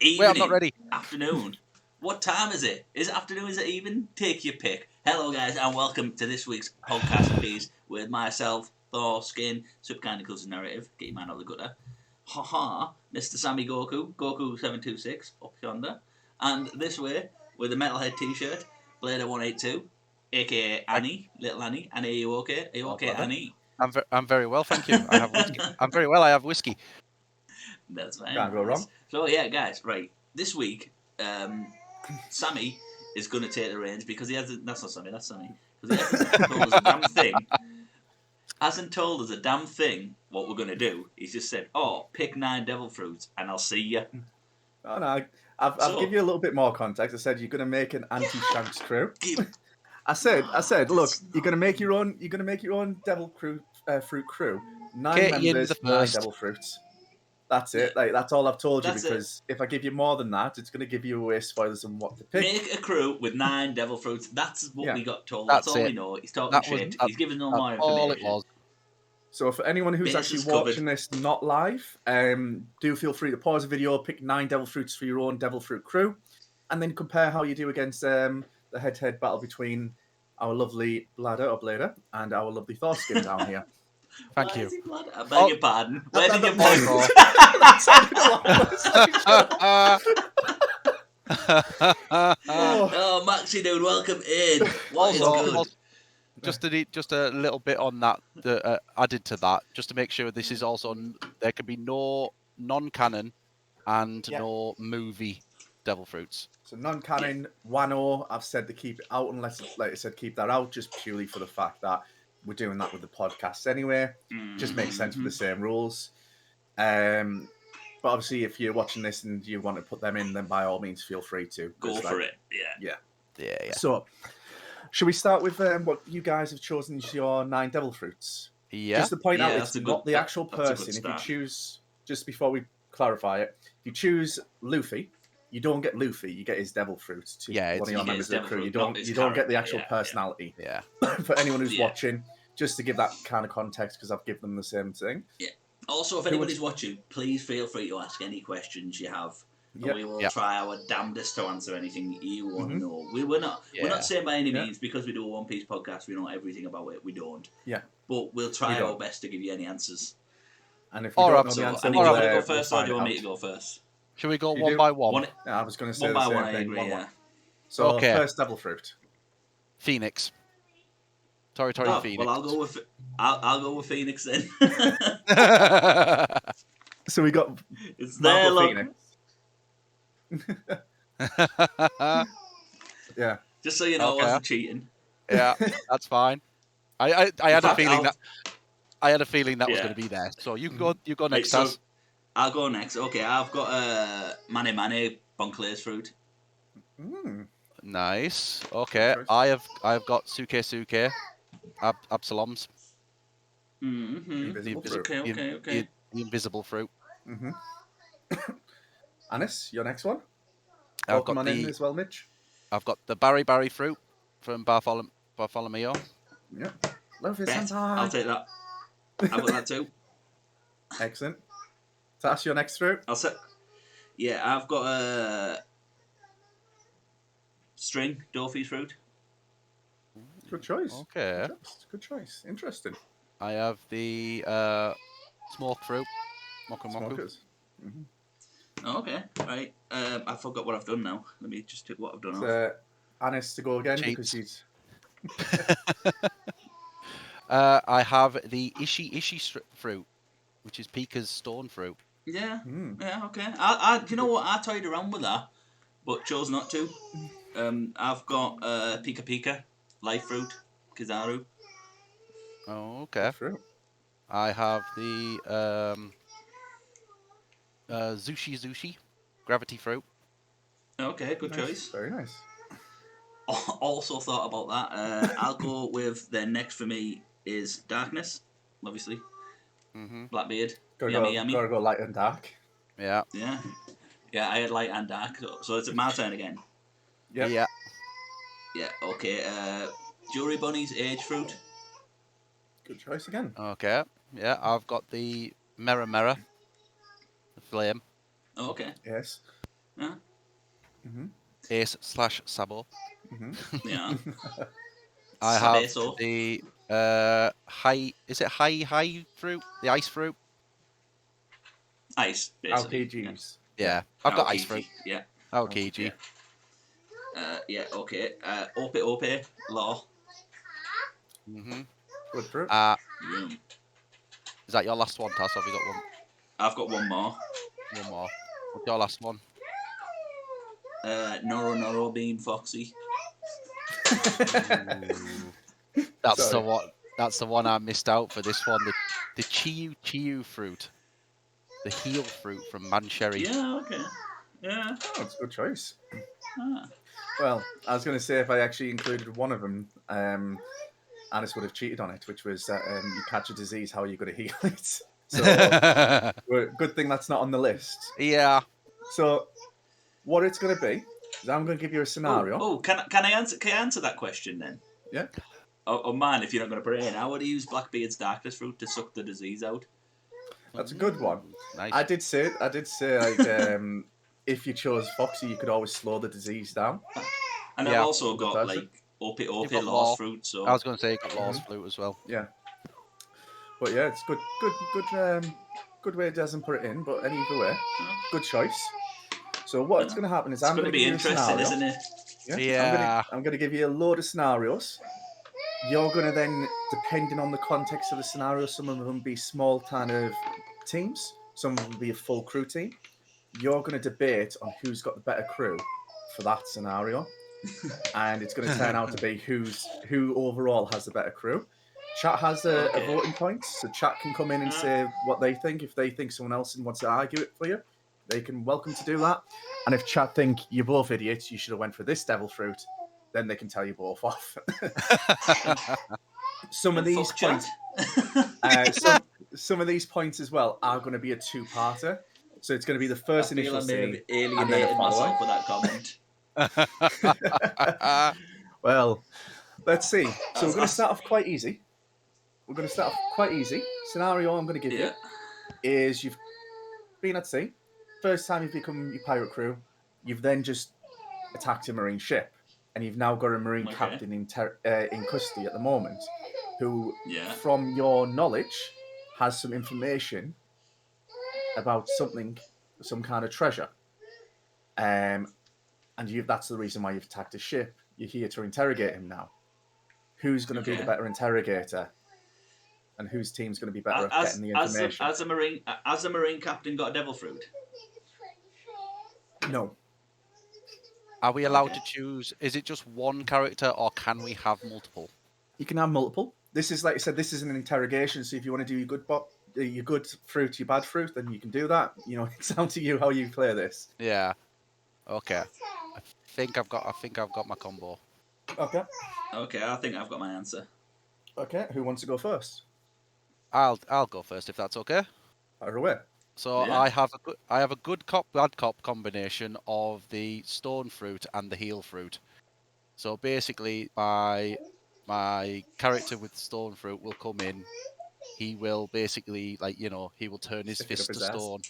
Evening. Wait, I'm not ready. Afternoon. What time is it? Is it afternoon? Is it even? Take your pick. Hello, guys, and welcome to this week's podcast piece with myself, Thor, Skin, Subcanticles Narrative. Get your man out of the gutter. Haha, Mr. Sammy Goku, Goku726, up yonder. And this way, with a Metalhead t-shirt, Blader182, aka Annie, little Annie. Annie, are you okay? Are you okay, Annie? I'm very well, thank you. I have whiskey. I'm very well. I have whiskey. That's fine. Can't go wrong. So yeah, guys, right. This week, Sammy is going to take the reins because he hasn't. That's not Sammy. That's Sammy. Because he hasn't told us a damn thing. Hasn't told us a damn thing what we're going to do. He's just said, "Oh, pick 9 devil fruits, and I'll see you." Oh no, I'll give you a little bit more context. I said you're going to make an anti-Shanks crew. I said, look, you're going to make your own. You're going to make your own devil fruit crew. 9 members, 9 devil fruits. That's it. Like that's all I've told you. Because if I give you more than that, it's going to give you away spoilers on what to pick. Make a crew with 9 devil fruits. That's what we got told. That's all we know. He's talking shit. He's giving no more information. All it was. So for anyone who's actually watching this not live, do feel free to pause the video, pick 9 devil fruits for your own devil fruit crew, and then compare how you do against the head-to-head battle between our lovely Blader and our lovely Thor Skin down here. Thank you. I beg your pardon. Where did you pardon? Oh, Maxie, dude, welcome in. What is good? Just a little bit on that added to that, just to make sure this is also there can be no non-canon and no movie devil fruits. So non-canon, Wano, I've said to keep it out unless, like I said, keep that out just purely for the fact that we're doing that with the podcast anyway. Just makes sense for the same rules. But obviously, if you're watching this and you want to put them in, then by all means, feel free to. Go for it. Yeah. So, should we start with what you guys have chosen as your 9 devil fruits? Yeah. Just to point out, it's not the actual person. If you choose, just before we clarify it, if you choose Luffy, you don't get Luffy. You get his devil fruits to one of your members of the crew. You don't get the actual personality. Yeah. For anyone who's watching, just to give that kind of context, because I've given them the same thing. Yeah. Also, if anybody's watching, please feel free to ask any questions you have. Yep. We will try our damnedest to answer anything you want to know. We're not saying by any means because we do a One Piece podcast we know everything about it. We don't. Yeah. But we'll try our best to give you any answers. And if we don't know the answer, do you want to go first or do you want me to go first? Should we go one by one? Yeah, I was going to say one by one. I agree. Yeah. So first devil fruit. Phoenix. Tori Phoenix. Well, I'll go with Phoenix then. So we got it's there, Phoenix. Yeah. Just so you know, I wasn't cheating. Yeah, that's fine. I had a feeling that was going to be there. So you go next. So I'll go next. Okay, I've got Mane Bonclair's fruit. Nice. Okay, I've got Suke Absalom's. Invisible fruit. Okay. The invisible fruit. Anis, your next one. I've got in as well, Mitch. I've got the Barry fruit from Bartholomew. Yeah. Love it. I'll take that. I've got that too. Excellent. So that's your next fruit. I've got a string Dorothy's fruit. Good choice. Okay. Good choice. Interesting. I have the smoke fruit. Moku. Oh, okay. Right. I forgot what I've done now. Let me just take what I've done. Anis to go again because she's. I have the Ishi fruit, which is Pika's stone fruit. Yeah. Yeah. Okay. I you know what? I toyed around with that, but chose not to. I've got Pika life fruit, Kizaru. Oh, okay. Fruit. I have the Zushi gravity fruit. Okay, good choice. Very nice. Also thought about that. I'll go with the next for me is darkness, obviously. Blackbeard. Gotta go light and dark. Yeah. Yeah. I had light and dark. So it's my turn again. Yep. Yeah. Yeah. Okay. Jewelry bunnies, age fruit. Good choice again. Okay. Yeah, I've got the Mera, the flame. Oh, okay. Yes. Huh? Ace/Sabo. Yeah. I have Sabeso. the high. Is it high fruit? The ice fruit. Ice, basically. Alkages. Yeah, I've got ice fruit. Yeah. Aokiji. Yeah. Okay. Ope. Law. Good fruit. Yum. Is that your last one, Tass? Or have you got one? I've got one more. One more. What's your last one? Noro Bean Foxy. That's the one. That's the one I missed out for this one. The Chiyu fruit, the heel fruit from Mancherry. Yeah. Okay. Yeah. Oh, it's a good choice. Ah. Well, I was going to say if I actually included one of them, Anis would have cheated on it, which was that you catch a disease, how are you going to heal it? So, good thing that's not on the list. Yeah. So, what it's going to be is I'm going to give you a scenario. Oh, can I answer? Can I answer that question then? Yeah. Oh man, if you're not going to put it in, I would use Blackbeard's Darkness fruit to suck the disease out. That's a good one. Nice. I did say like if you chose Foxy, you could always slow the disease down. And I've also got like Ope Law's fruit. So I was going to say you got Law's fruit as well. Yeah. But yeah, it's good way it doesn't put it in. But either way, good choice. So what's going to happen is I'm going to give you a scenario. Isn't it? Yeah. I'm going to give you a load of scenarios. You're going to then, depending on the context of the scenario, some of them be small kind of teams, some of them will be a full crew team. You're going to debate on who's got the better crew for that scenario, and it's going to turn out to be who overall has the better crew. Chat has a voting point, so chat can come in and say what they think. If they think someone else wants to argue it for you, they can welcome to do that. And if chat think you're both idiots, you should have went for this devil fruit, then they can tell you both off. Some of these points, some of these points as well are going to be a two-parter. So it's going to be the first initial scene. I alienated myself with that comment. Well, let's see. So we're going to start off quite easy. Scenario I'm going to give you is you've been at sea. First time you've become your pirate crew. You've then just attacked a marine ship. And you've now got a marine captain in custody at the moment who, from your knowledge, has some information about some kind of treasure. And that's the reason why you've attacked his ship. You're here to interrogate him now. Who's going to be the better interrogator? And whose team's going to be better at getting the information? Has a marine captain got a devil fruit? No. Are we allowed to choose? Is it just one character, or can we have multiple? You can have multiple. This is, like I said, this is an interrogation. So if you want to do your good fruit, your bad fruit, then you can do that. You know, it's down to you how you play this. Yeah. Okay. I think I've got my combo. Okay. Okay, I think I've got my answer. Okay, who wants to go first? I'll go first if that's okay. Fire away. So I have a good cop bad cop combination of the stone fruit and the heel fruit. So basically, my character with stone fruit will come in. He will basically, he will turn his fist to stone.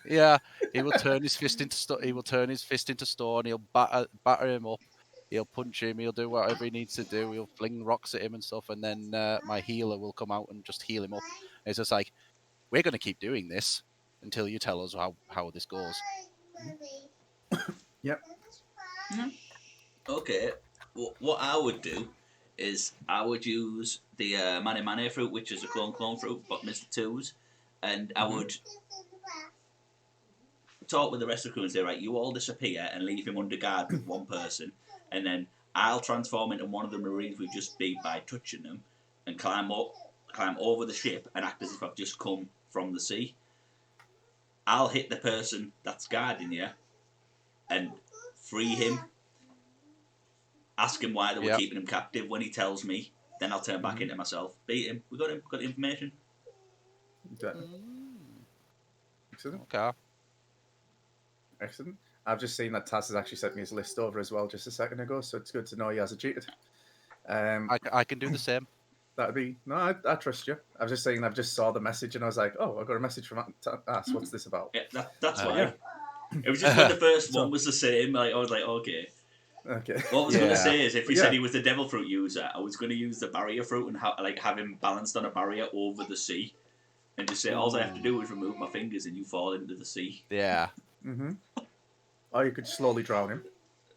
Yeah, he will turn his fist into stone. He will turn his fist into stone. He'll batter him up. He'll punch him. He'll do whatever he needs to do. He'll fling rocks at him and stuff. And then my healer will come out and just heal him up. And it's just like, we're going to keep doing this until you tell us how this goes. Yep. Okay. What I would do is I would use the Mane Mane fruit, which is a clone fruit, but Mr. Twos, and I would talk with the rest of the crew and say, right, you all disappear and leave him under guard with one person, and then I'll transform into one of the Marines we just beat by touching them, and climb over the ship and act as if I've just come from the sea. I'll hit the person that's guarding you and free him. Ask him why they were keeping him captive. When he tells me, then I'll turn back into myself. Beat him. We got him. Got the information. Excellent. Okay. Excellent. I've just seen that Taz has actually sent me his list over as well just a second ago, so it's good to know he hasn't cheated. I can do the same. That'd be I trust you. I was just saying I've just saw the message and I was like, oh, I got a message from Taz. What's this about? Yeah, that's why. It was just when the first So one was the same. Like I was like, okay. okay. What I was going to say is, if you But said yeah. he was the devil fruit user, I was going to use the barrier fruit and have him balanced on a barrier over the sea, and just say, all I have to do is remove my fingers and you fall into the sea. Yeah. Mm-hmm. Or you could slowly drown him.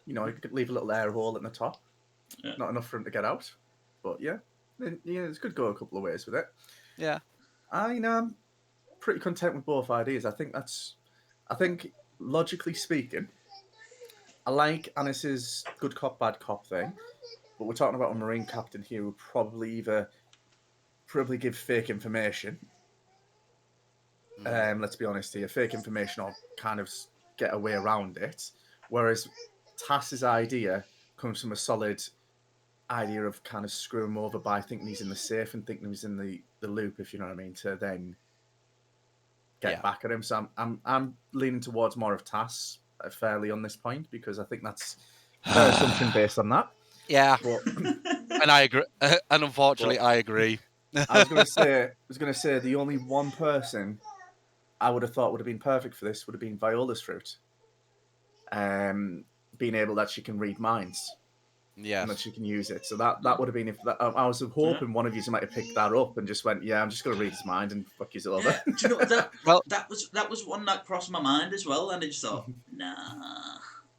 You know, you could leave a little air hole in the top. Yeah. Not enough for him to get out. But yeah, it could go a couple of ways with it. Yeah. I'm pretty content with both ideas. I think logically speaking, I like Anis's good cop, bad cop thing. But we're talking about a Marine captain here who probably give fake information. Let's be honest here, fake information or kind of get a way around it. Whereas Tass's idea comes from a solid idea of kind of screwing him over by thinking he's in the safe and thinking he's in the loop, if you know what I mean, to then get back at him. So I'm leaning towards more of Tass fairly on this point because I think that's a fair assumption based on that. Yeah. But, and I agree. And unfortunately, I agree. I was going to say the only one person I would have thought would have been perfect for this would have been Viola's fruit. Being able that she can read minds. Yes. And that she can use it. So that would have been I was hoping one of you might have picked that up and just went, yeah, I'm just going to read his mind and fuck his over. Yeah. Do you know that? Well, that was one that crossed my mind as well, and I just thought, nah.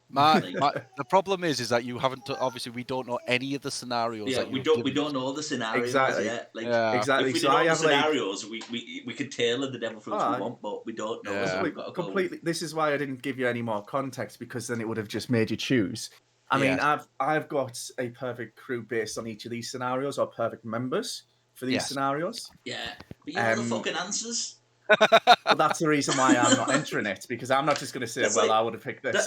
The problem is that you haven't. Obviously, we don't know any of the scenarios. Yeah, that we don't know the scenarios exactly. yet. Like, exactly. If we so know I the have scenarios, we could tailor the devil fruits we want, but we don't know. Yeah. So we've got to completely. This is why I didn't give you any more context because then it would have just made you choose. I mean, I've got a perfect crew based on each of these scenarios or perfect members for these scenarios. Yeah, but you know the fucking answers. But that's the reason why I'm not entering it because I'm not just going to say, well, I would have picked this.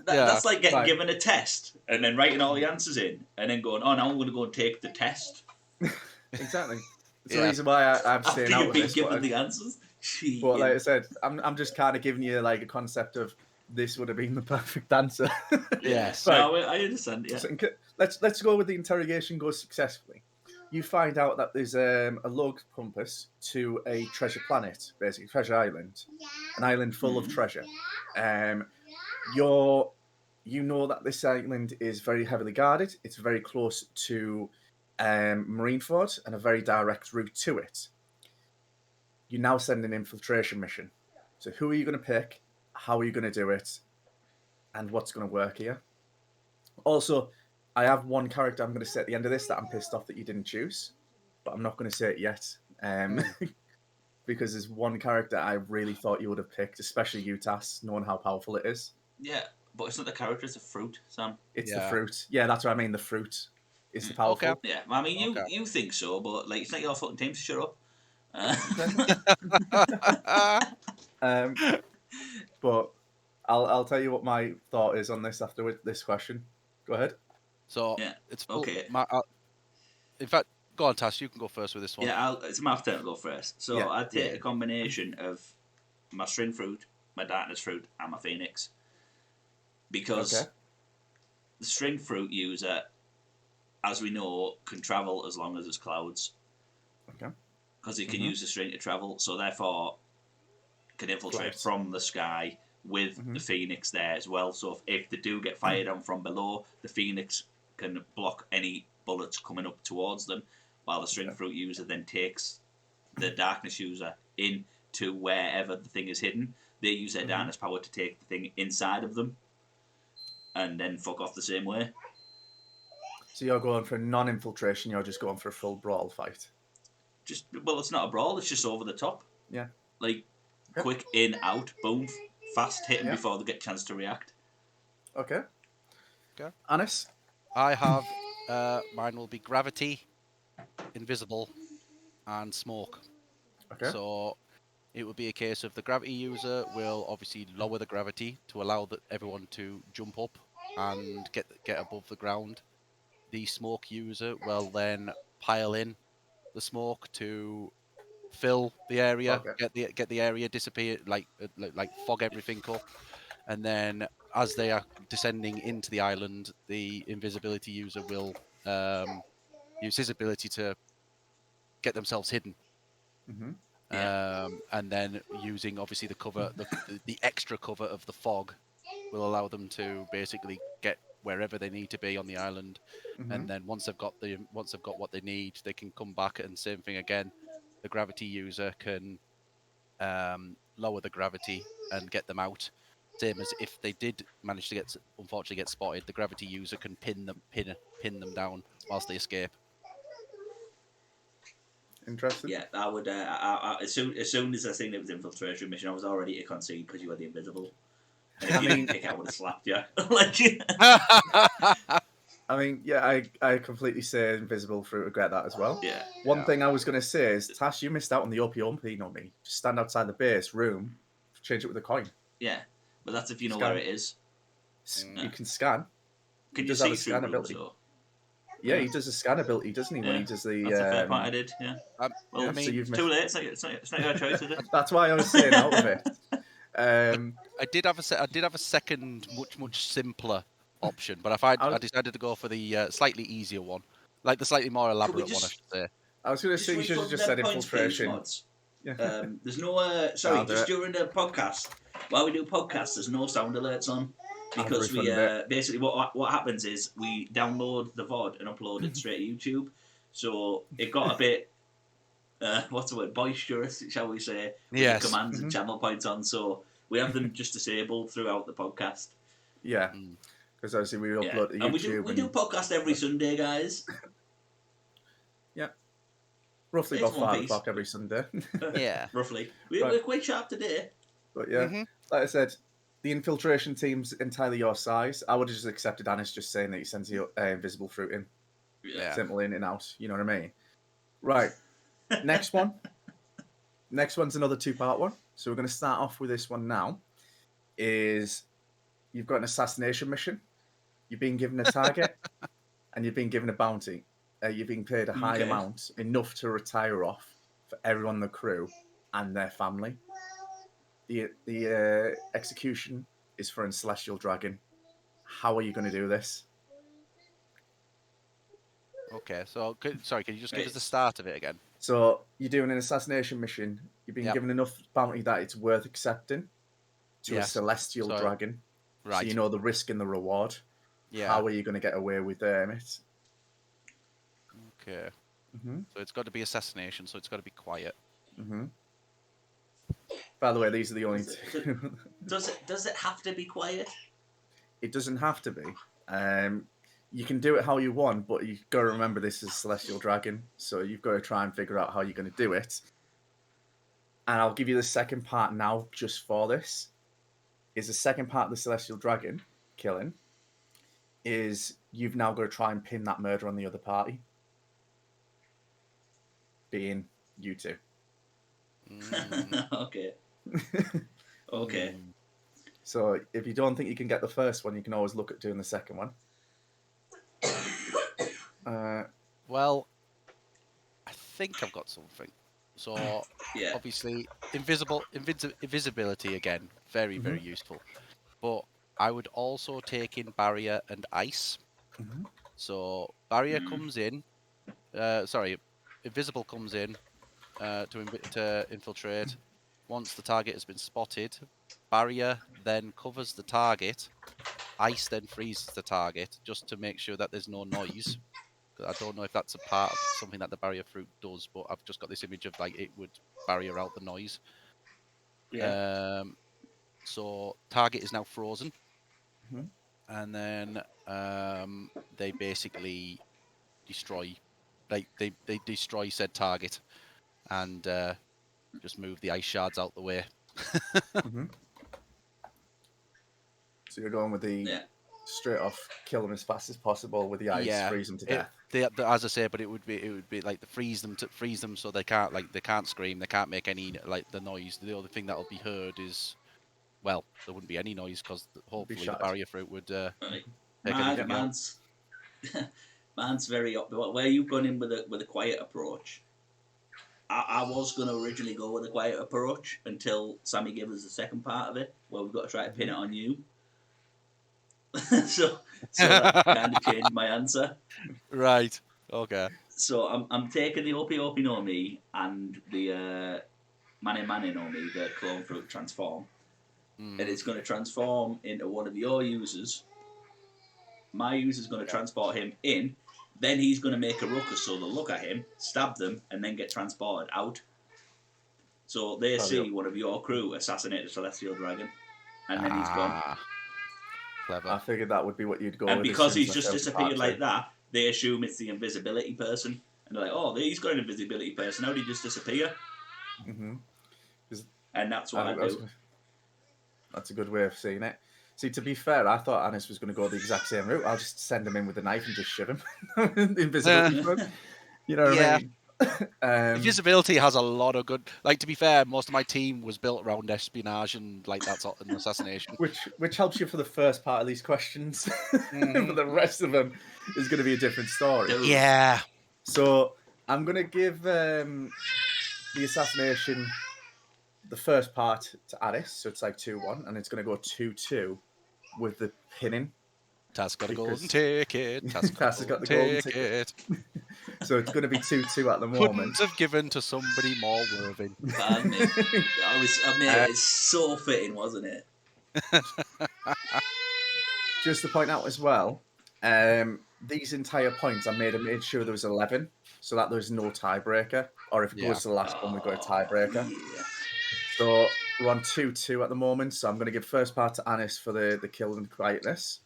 That's like getting given a test and then writing all the answers in and then going, oh, now I'm going to go and take the test. Exactly. That's the reason why I'm staying out of this. After you've been given the answers. But like I said, I'm just kind of giving you like a concept of this would have been the perfect answer. Yes. Right. No, I understand. Yeah. So let's go with the interrogation goes successfully. You find out that there's a log compass to a treasure planet, basically treasure island, an island full of treasure. You know that this island is very heavily guarded. It's very close to Marineford and a very direct route to it. You now send an infiltration mission. So who are you going to pick? How are you going to do it? And what's going to work here? Also, I have one character I'm going to say at the end of this that I'm pissed off that you didn't choose, but I'm not going to say it yet because there's one character I really thought you would have picked, especially you, Tass, knowing how powerful it is. Yeah, but it's not the character, it's the fruit, Sam. It's the fruit. Yeah, that's what I mean. The fruit is the powerful. Okay. Yeah, I mean, you think so, but like it's not your fucking team, so shut up. But I'll tell you what my thought is on this after this question. Go ahead. So it's okay. In fact, go on, Tass. You can go first with this one. Yeah, it's my turn to go first. So I'd take a combination of my string fruit, my darkness fruit, and my phoenix, because the string fruit user, as we know, can travel as long as there's clouds. Okay. Because it can use the string to travel, so therefore can infiltrate from the sky with the phoenix there as well. So if they do get fired on from below, the phoenix can block any bullets coming up towards them, while the string fruit user then takes the darkness user into wherever the thing is hidden. They use their darkness power to take the thing inside of them and then fuck off the same way. So you're going for non-infiltration, you're just going for a full brawl fight. Well, it's not a brawl, it's just over the top. Yeah. Like, quick in, out, boom, fast hitting before they get a chance to react. Okay. Anis? I have, mine will be gravity, invisible, and smoke. Okay. So it will be a case of the gravity user will obviously lower the gravity to allow everyone to jump up and get above the ground. The smoke user will then pile in the smoke to fill the area, get the area disappear, like fog everything up, and then as they are descending into the island, the invisibility user will use his ability to get themselves hidden. And then using obviously the cover, the extra cover of the fog, will allow them to basically get wherever they need to be on the island. And then once they've got what they need, they can come back and same thing again. The gravity user can lower the gravity and get them out. Same as if they did manage to unfortunately get spotted, the gravity user can pin them down whilst they escape. Interesting. Yeah, I would. As soon as I seen it was infiltration mission, I was already to concede because you were the invisible. And if you didn't pick, I would have slapped you. I mean, yeah, I completely say invisible fruit. Regret that as well. Yeah. One thing I was going to say is, Tash, you missed out on the OP on me. Just stand outside the base room, change it with a coin. Yeah, but that's if you know where it is. You can scan. Can you see through ability? Yeah, he does a scan ability, doesn't he? When he does the. That's a fair point I did. Yeah. Well, I mean, so it's too late. It's not your choice, is it? That's why I was saying out of it. I did have a second, much simpler option, but I decided to go for the slightly easier one, like the slightly more elaborate one, I should say. I was going to say you should have just said infiltration. Yeah. There's no just during the podcast. While we do podcasts, there's no sound alerts on because we basically what happens is we download the VOD and upload it straight to YouTube. So it got a bit what's the word, boisterous, shall we say? With commands and channel points on. So we have them just disabled throughout the podcast. Yeah, because obviously we upload to YouTube. And we do podcast every Sunday, guys. Yeah. Roughly about 5 o'clock every Sunday. Yeah. Roughly. We're quite sharp today. But yeah, like I said, the infiltration team's entirely your size. I would have just accepted Anis just saying that he sends the invisible fruit in. Yeah. Simple in and out. You know what I mean? Right. Next one. Next one's another 2-part one. So we're going to start off with this one now. Is you've got an assassination mission. You've been given a target. And you've been given a bounty. You've been paid a high amount, enough to retire off for everyone in the crew and their family. The execution is for a celestial dragon. How are you going to do this? Okay, so can you just give us the start of it again? So you're doing an assassination mission. You've been given enough bounty that it's worth accepting to a celestial dragon. Right. So you know the risk and the reward. Yeah. How are you going to get away with it? Okay. So it's got to be assassination, so it's got to be quiet. By the way, these are the only two. Does it have to be quiet? It doesn't have to be. You can do it how you want, but you've got to remember this is a celestial dragon, so you've got to try and figure out how you're going to do it. And I'll give you the second part now, just for this. Is the second part of the celestial dragon killing is you've now got to try and pin that murder on the other party, being you two. Okay. Okay. So if you don't think you can get the first one, you can always look at doing the second one. Well, I think I've got something. So obviously, invisibility again, very very useful. But I would also take in barrier and ice. So barrier comes in. Invisible comes in to infiltrate. Once the target has been spotted, barrier then covers the target. Ice then freezes the target just to make sure that there's no noise. I don't know if that's a part of something that the barrier fruit does, but I've just got this image of like it would barrier out the noise. Yeah. So target is now frozen, and then they basically destroy, like they destroy said target, and just move the ice shards out the way. So you're going with the straight off kill them as fast as possible with the ice, freeze them to death. As I say, but it would be like freeze them so they can't scream, they can't make any like the noise. The only thing that'll be heard is, well, there wouldn't be any noise because hopefully the barrier fruit would take anything out. Man's very up. Where you've gone in with a quiet approach. I was going to originally go with a quiet approach until Sammy gave us the second part of it, where we've got to try to pin it on you. so that kind of changed my answer. Right. Okay. So I'm taking the OP no me and the Mane no Mi, the clone fruit, transform. Mm. And it's going to transform into one of your users. My user's going to transport him in. Then he's going to make a ruckus, so they'll look at him, stab them, and then get transported out. So they see one of your crew assassinate a celestial dragon, and then he's gone. Clever. I figured that would be what you'd go And with. because he's just disappeared like that, they assume it's the invisibility person. And they're like, oh, he's got an invisibility person. How did he just disappear? Mm-hmm. And that's what I do. That's a good way of seeing it. See, to be fair, I thought Anis was going to go the exact same route. I'll just send him in with a knife and just shove him. Invisibility for him. You know what I mean? Invisibility has a lot of good. Like, to be fair, most of my team was built around espionage and like that sort of assassination. Which helps you for the first part of these questions. But the rest of them is going to be a different story. Yeah. So I'm going to give the assassination the first part to Addis, so it's like 2-1, and it's going to go 2-2 with the pinning. Taz got a golden ticket. Taz has got the golden ticket. So it's going to be 2-2 at the moment. Couldn't have given to somebody more worthy. Pardon me. It's so fitting, wasn't it? Just to point out as well, these entire points I made sure there was 11, so that there's no tiebreaker. Or if it goes to the last one, we've got a tiebreaker. Yeah. So we're on 2-2 at the moment. So I'm going to give first part to Anis for the kill and quietness.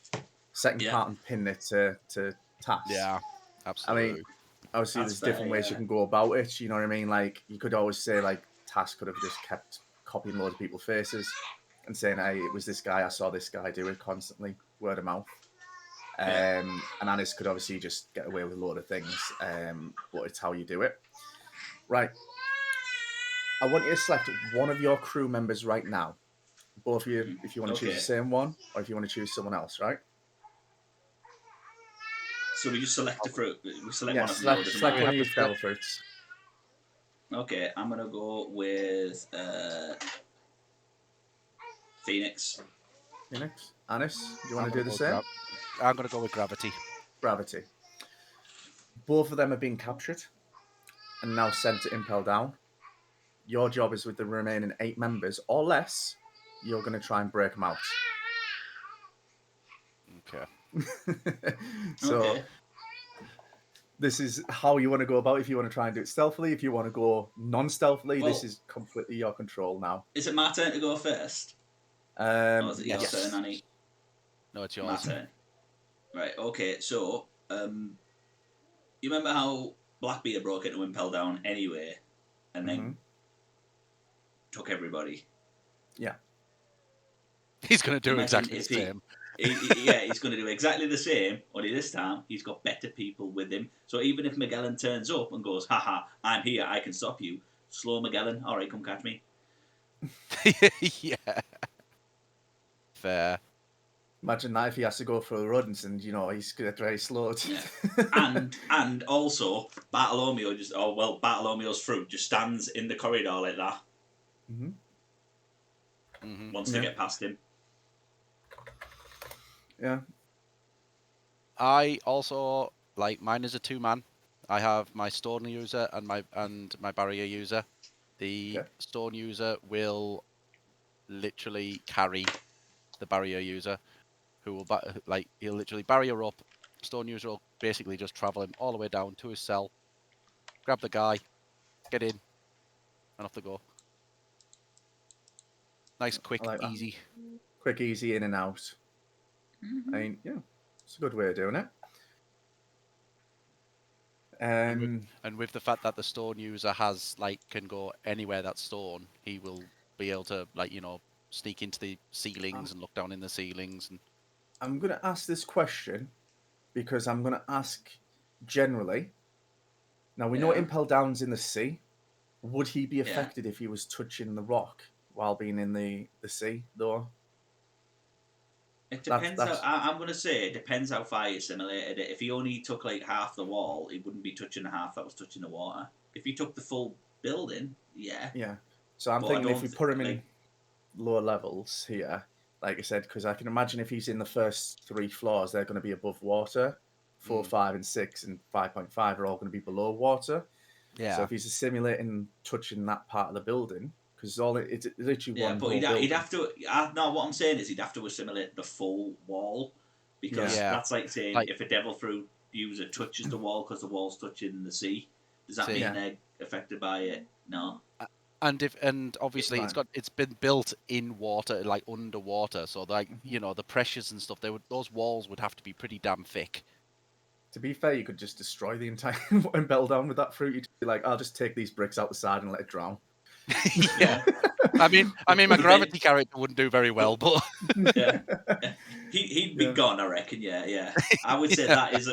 Second part and pin it to Taz. Yeah, absolutely. I mean, obviously there's different ways you can go about it. You know what I mean? Like, you could always say, like, Taz could have just kept copying loads of people's faces and saying, hey, it was this guy, I saw this guy do it constantly, word of mouth. And Anis could obviously just get away with a load of things, but it's how you do it. Right. I want you to select one of your crew members right now. Both of you, if you want to choose the same one, or if you want to choose someone else, right? So we just select a fruit. We select one of them. Select one of your devil fruits. Okay, I'm going to go with Phoenix. Phoenix? Anis, do you want to do the same? I'm going to go with Gravity. Gravity. Both of them have been captured and now sent to Impel Down. Your job is with the remaining 8 members, or less, you're going to try and break them out. Okay. So, this is how you want to go about it. If you want to try and do it stealthily, if you want to go non-stealthily, this is completely your control now. Is it my turn to go first? Or is it your turn, Annie? No, it's yours. My turn. Right, okay, so, you remember how Blackbeard broke into Impel Down anyway, and then took everybody? Yeah. He's going to do exactly the same. He's going to do exactly the same, only this time he's got better people with him. So even if Magellan turns up and goes, haha, I'm here, I can stop you. Slow Magellan, alright, come catch me. Yeah. Fair. Imagine that if he has to go for a run and, he's very slow. Yeah. and also, Bartolomeo's fruit just stands in the corridor like that. Once they get past him. Yeah. I also, mine is a 2-man. I have my stone user and my barrier user. The stone user will literally carry the barrier user, who will he'll literally barrier up. Stone user will basically just travel him all the way down to his cell, grab the guy, get in, and off they go. Nice, quick, easy. Quick, easy, in and out. I mean, it's a good way of doing it. And with the fact that the stone user can go anywhere that's stone, he will be able to sneak into the ceilings and look down in the ceilings. And I'm going to ask this question because I'm going to ask generally. Now we know Impel Down's in the sea. Would he be affected if he was touching the rock while being in the sea, though? It depends I'm going to say it depends how far you simulated it. If he only took half the wall, he wouldn't be touching the half that was touching the water. If he took the full building, yeah. Yeah. So I'm thinking if we put him in lower levels here, like I said, because I can imagine if he's in the first 3 floors, they're going to be above water. 4, 5, and 6, and 5.5 are all going to be below water. Yeah. So if he's simulating touching that part of the building, because it's literally Yeah, one but whole he'd building. have to. No, what I'm saying is he'd have to assimilate the full wall, because Yeah. that's like saying Like- if a devil fruit user touches the wall because the wall's touching the sea, does that Sea. mean Yeah. they're affected by it? No. And obviously Right. it's been built in water, like underwater, so like the pressures and stuff, those walls would have to be pretty damn thick. To be fair, you could just destroy the entire Impel Down with that fruit. You'd be like, I'll just take these bricks out the side and let it drown. Yeah. I mean, my gravity character wouldn't do very well, but Yeah. He'd be gone, I reckon. Yeah. I would say that is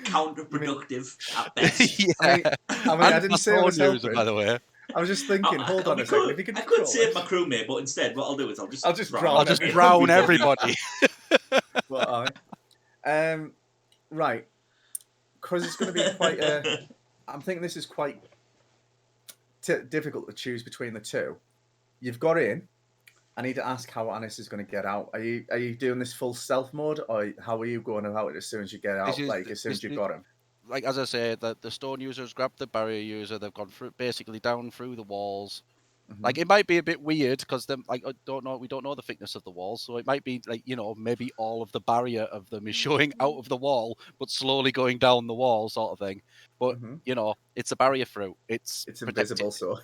counterproductive at best. yeah. I didn't say I was helping. by the way. I was just thinking, hold on a second. If you could I could save it. my crewmate, but instead, what I'll do is I'll just drown everybody. But right, because it's going to be quite I'm thinking this is quite difficult to choose between the two. You've got in. I need to ask how Anis is going to get out. Are you doing this full stealth mode, or how are you going about it as soon as you get out? As soon as you got him. Like as I say, the stone users grabbed the barrier user. They've gone through basically down through the walls. Like it might be a bit weird because we don't know the thickness of the walls, so it might be like maybe all of the barrier of them is showing out of the wall, but slowly going down the wall, sort of thing. But it's a barrier fruit. It's invisible, so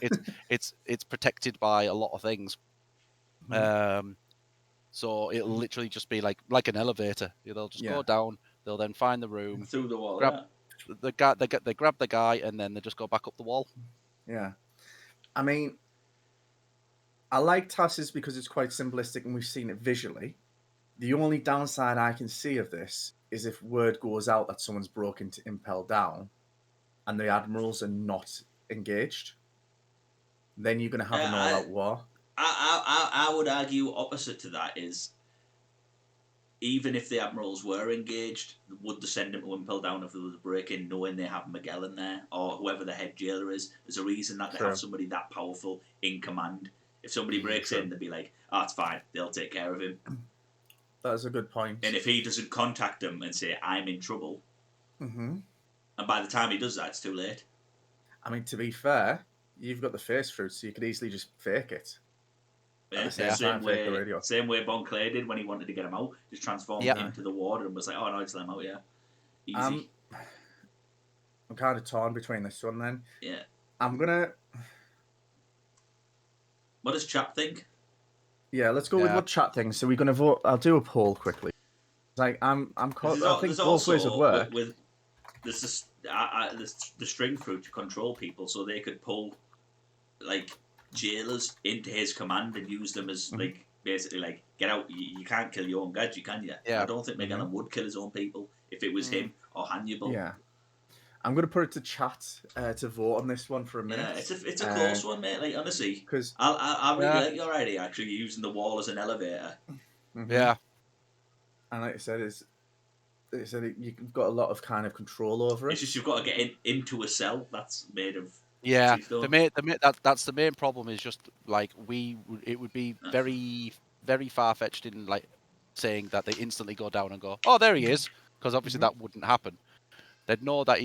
it's protected by a lot of things. So it'll literally just be like an elevator. They'll just go down. They'll then find the room through the wall. Grab the guy. They grab the guy, and then they just go back up the wall. Yeah, I mean, I like Tass's because it's quite simplistic, and we've seen it visually. The only downside I can see of this is if word goes out that someone's broken to Impel Down, and the admirals are not engaged. Then you're going to have an all-out war. I would argue opposite to that is, even if the admirals were engaged, would they send them to Impel Down if there was a break-in, knowing they have Magellan there, or whoever the head jailer is? There's a reason that they have somebody that powerful in command. If somebody breaks in, they'd be like, "Oh, it's fine, they'll take care of him." That's a good point. And if he doesn't contact them and say, "I'm in trouble," and by the time he does that, it's too late. I mean, to be fair, you've got the face fruit, so you could easily just fake it. Yeah, same way Bon Clay did when he wanted to get him out. Just transformed into the water and was like, "Oh no, just let him out." Yeah, easy. I'm kind of torn between this one then. Yeah, I'm gonna. What does Chap think? Yeah, let's go with what Chat thinks. So we're gonna vote. I'll do a poll quickly. Like I think both ways would work. There's the string fruit to control people, so they could pull like jailers into his command and use them as like basically like, get out. You can't kill your own gadget, can you? Yeah. I don't think Magellan would kill his own people if it was him or Hannibal. Yeah. I'm gonna put it to Chat to vote on this one for a minute. Yeah, it's a close one, mate. Like honestly, because I really like your idea actually using the wall as an elevator. Yeah. And like I said, you've got a lot of kind of control over it. It's just you've got to get into a cell that's made of. Yeah, that's the main problem is just like it would be very, very far-fetched in like saying that they instantly go down and go, oh, there he is, because obviously that wouldn't happen. They'd know that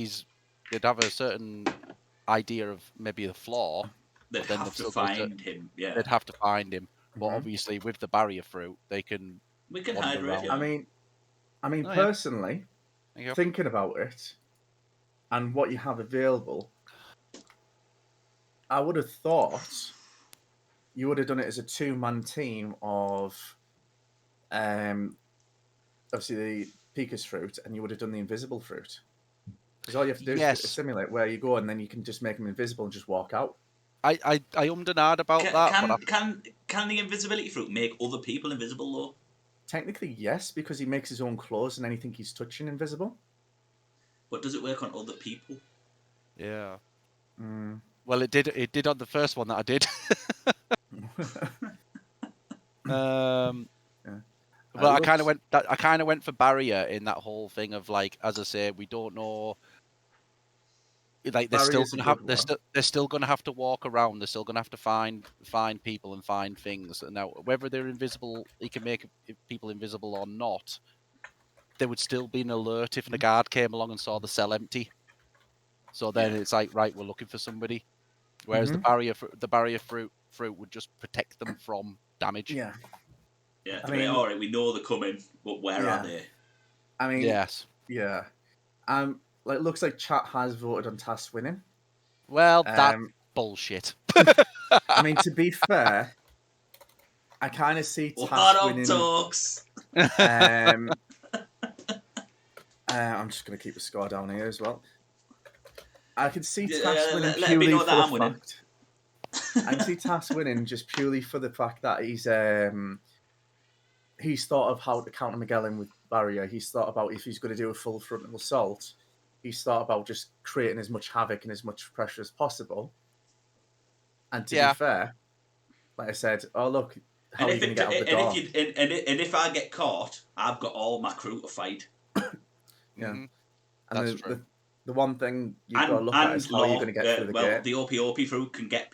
they'd have a certain idea of maybe the flaw. They'd have to find him. Yeah, they'd have to find him. But obviously with the barrier fruit, we can hide him. I mean, personally, thinking about it and what you have available, I would have thought you would have done it as a two-man team of obviously the Picus fruit, and you would have done the invisible fruit. Because all you have to do is simulate where you go, and then you can just make them invisible and just walk out. I and ahed about that. Can the invisibility fruit make other people invisible, though? Technically, yes, because he makes his own clothes and anything he's touching invisible. But does it work on other people? Yeah. Well, it did. It did on the first one that I did. But I kind of went for barrier in that whole thing of like, as I say, we don't know. Like they're still going to have to walk around. They're still going to have to find people and find things. Now, whether they're invisible, he can make people invisible or not. There would still be an alert if the guard came along and saw the cell empty. So then it's like, right, we're looking for somebody. Whereas the barrier fruit fruit would just protect them from damage. Yeah. Yeah, I mean, all right, we know they're coming, but where are they? I mean, Yes. yeah. Like, it looks like chat has voted on Tass winning. Well, that's bullshit. I mean, to be fair, I kind of see What Tass up, winning. talks? I'm just going to keep the score down here as well. I can see Tass winning purely for the fact. I can see Tass winning just purely for the fact that he's thought of how to counter Magellan with barrier. He's thought about if he's going to do a full frontal assault. He's thought about just creating as much havoc and as much pressure as possible. And to be fair, like I said, oh look, how are you going to get out the door? And if I get caught, I've got all my crew to fight. Yeah, and that's true. The one thing you've got to look at is how you're going to get through the gate. The OP fruit can get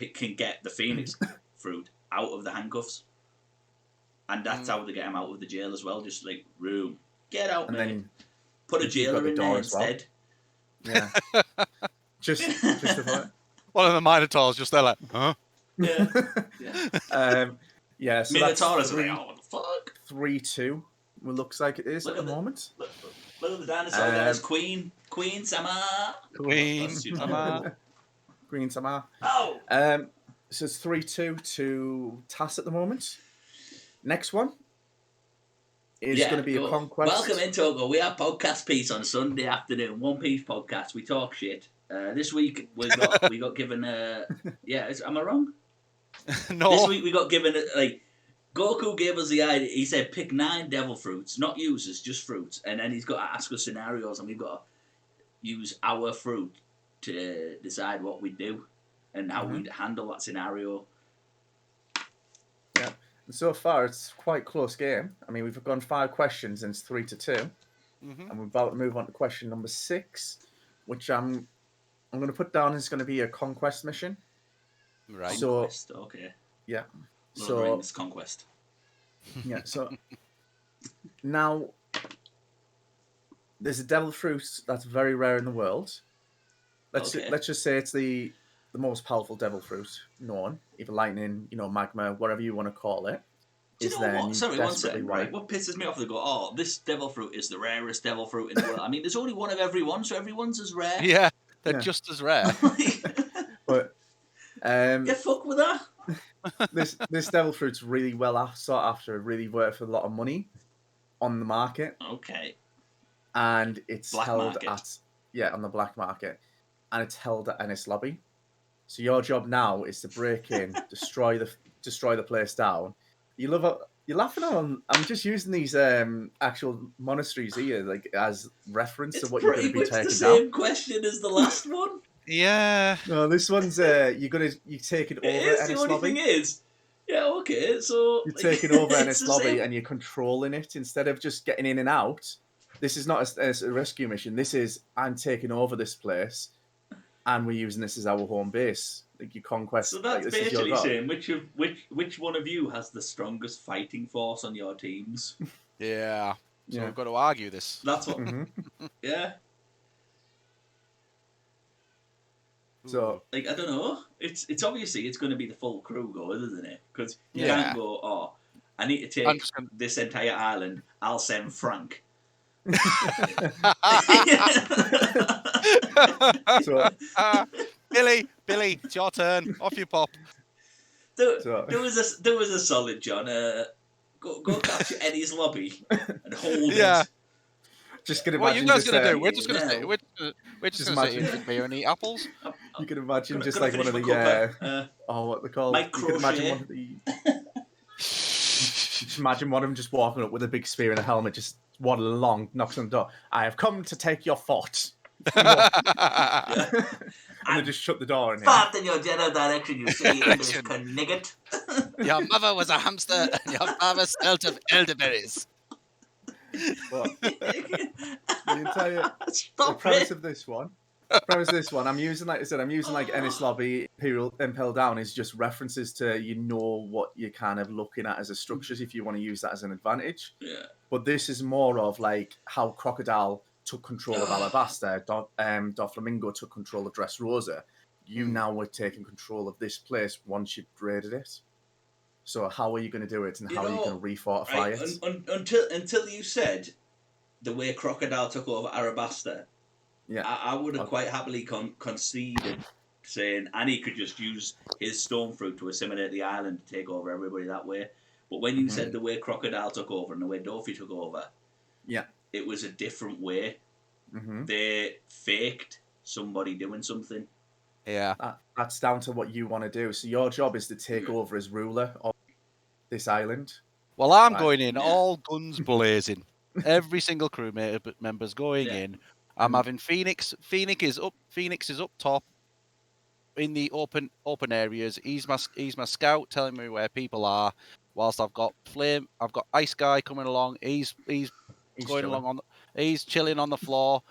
the Phoenix fruit out of the handcuffs, and that's how they get him out of the jail as well. Just like room, get out, and then put a jailer in there instead. Yeah, just about it. One of the Minotaurs just there like, huh? Yeah. Yeah. So Minotaurs are like, oh, what the fuck? 3-2. It looks like it is at the moment. Look at the dinosaur guys. Queen Sama. Queen Sama. Queen Sama. Oh. So it's 3-2 to Tass at the moment. Next one is going to be a conquest. Welcome in, Togo. We have podcast piece on Sunday afternoon. One Piece podcast. We talk shit. This week we got given am I wrong? No. This week we got given Goku gave us the idea. He said pick 9 devil fruits, not users, just fruits, and then he's got to ask us scenarios, and we've got to use our fruit to decide what we do and how we'd handle that scenario. Yeah. And so far it's quite a close game. I mean, we've gone 5 questions and it's 3-2, and we're about to move on to question number 6, which I'm going to put down as going to be a conquest mission. Right. Conquest, okay. Yeah. Lord Rings Conquest. Yeah. So now there's a devil fruit that's very rare in the world. Let's just say it's the most powerful devil fruit known, either lightning, magma, whatever you want to call it. Do you know what? Sorry, one second. Right. What pisses me off? They go, oh, this devil fruit is the rarest devil fruit in the world. I mean, there's only one of every one, so everyone's as rare. Yeah, they're just as rare. But get fucked with that. This devil fruit's really well sought after, really worth a lot of money on the market. Okay. And it's black held market. on the black market, and it's held at Ennis Lobby. So your job now is to break in, destroy the place down. You're laughing on. I'm just using these actual monasteries here as reference to what you're going to be taking down. It's the same question as the last one. Yeah. No, this one's you're taking over Ennis Lobby. The only thing is, okay, so you're taking over Ennis Lobby and you're controlling it instead of just getting in and out. This is not a rescue mission. This is I'm taking over this place, and we're using this as our home base. Like your conquest. So that's basically saying which one of you has the strongest fighting force on your teams. Yeah. So we've got to argue this. That's what. Yeah. So, I don't know. It's obviously it's going to be the full crew go, isn't it? Because you can't go, oh, I need to take this entire island. I'll send Frank. Billy, it's your turn. Off you pop. There was a solid John. Go capture Eddie's lobby and hold it. Just gonna what are you guys going to do? We're just going to say we're just going to sit here beer and eat apples. You can imagine just like one of the what they call. You can imagine one of the. Just imagine one of them just walking up with a big spear and a helmet, just waddling along, knocks on the door. I have come to take your fort. And they just shut the door in here. Fart in your general direction, you silly English nigget. Your mother was a hamster and your father smelt of elderberries. But the entire premise of this one, I'm using, like I said, Ennis Lobby, Impel Down is just references to what you're kind of looking at as a structures if you want to use that as an advantage. Yeah. But this is more of like how Crocodile took control of Alabasta, Doflamingo took control of Dressrosa. you now were taking control of this place once you'd raided it. So how are you going to do it, and how are you going to refortify it? Until you said the way Crocodile took over Arabasta, Yeah, I would have quite happily conceded saying Annie could just use his stone fruit to assimilate the island to take over everybody that way. But when you said the way Crocodile took over and the way Dorothy took over, yeah, it was a different way. They faked somebody doing something. Yeah. That's down to what you want to do. So your job is to take over as ruler of this island. Well, I'm going in all guns blazing. Every single crew member's going in. I'm having Phoenix. Phoenix is up top in the open areas. He's my scout, telling me where people are. Whilst I've got Flame, I've got Ice Guy coming along. He's going along he's chilling on the floor.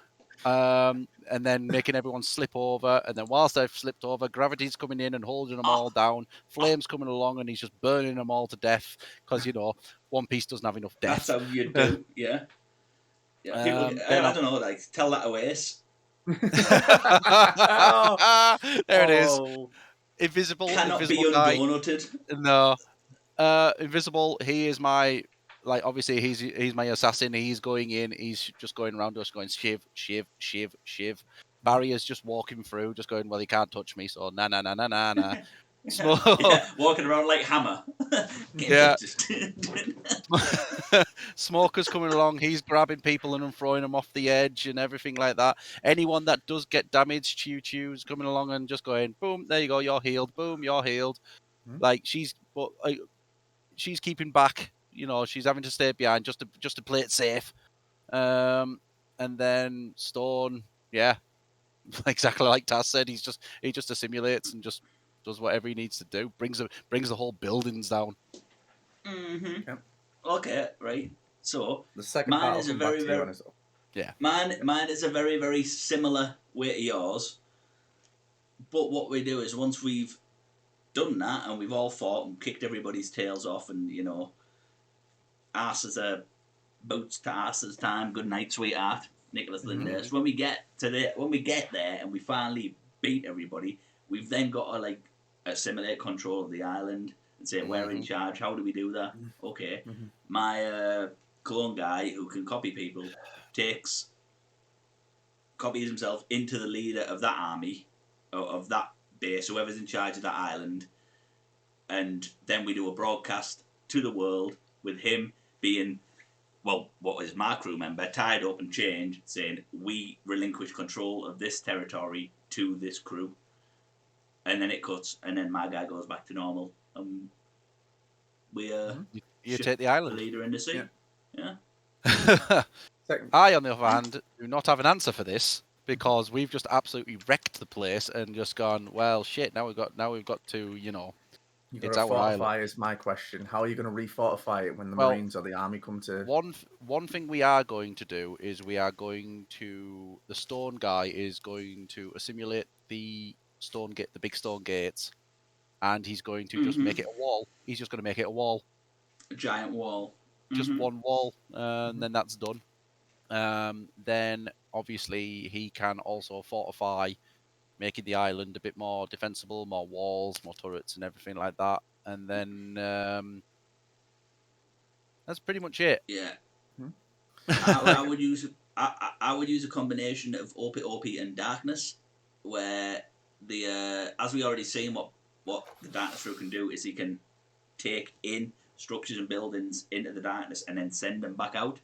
And then making everyone slip over, and then whilst they've slipped over, gravity's coming in and holding them all down. Flame's coming along, and he's just burning them all to death because One Piece doesn't have enough death. That's how you do, yeah. People, I don't know, like tell that to Ace. There it is. Invisible be guy. undonutted. No, Invisible. He is my. Like, obviously, he's my assassin. He's going in. He's just going around us, going shiv, shiv, shiv, shiv. Barrier's just walking through, just going, well, he can't touch me, so nah. Walking around like Hammer. Yeah. Smoker's coming along. He's grabbing people and throwing them off the edge and everything like that. Anyone that does get damaged, Chew's coming along and just going, boom, there you go, you're healed. Boom, you're healed. Like, she's keeping back. She's having to stay behind just to play it safe. And then Stone, yeah, exactly like Taz said, he just assimilates and just does whatever he needs to do. Brings the whole buildings down. Yep. Okay, right. So the second part is a very, very Mine is a very, very similar way to yours. But what we do is once we've done that and we've all fought and kicked everybody's tails off and asses are boots to asses time. Good night, sweetheart. Nicholas Lindhurst. When we get there and we finally beat everybody, we've then got to assimilate control of the island and say we're in charge. How do we do that? Okay, my clone guy who can copy people copies himself into the leader of that army of that base, whoever's in charge of that island, and then we do a broadcast to the world with him being, well, what is my crew member, tied up and chained, saying, we relinquish control of this territory to this crew. And then it cuts, and then my guy goes back to normal. We you take the island. The leader in the sea. Yeah. I, on the other hand, do not have an answer for this because we've just absolutely wrecked the place and just gone, well, shit. Now we've got to, You've got to fortify is my question. How are you going to refortify it when the Marines or the Army come to... One thing we are going to do is the stone guy is going to assimilate the big stone gates, and he's going to just make it a wall. He's just going to make it a wall. A giant wall. Just one wall, and then that's done. Then, obviously, he can also fortify, making the island a bit more defensible, more walls, more turrets, and everything like that. And then that's pretty much it. Yeah. I would use a combination of OP and darkness, where as we already seen, what the darkness fruit can do is he can take in structures and buildings into the darkness and then send them back out.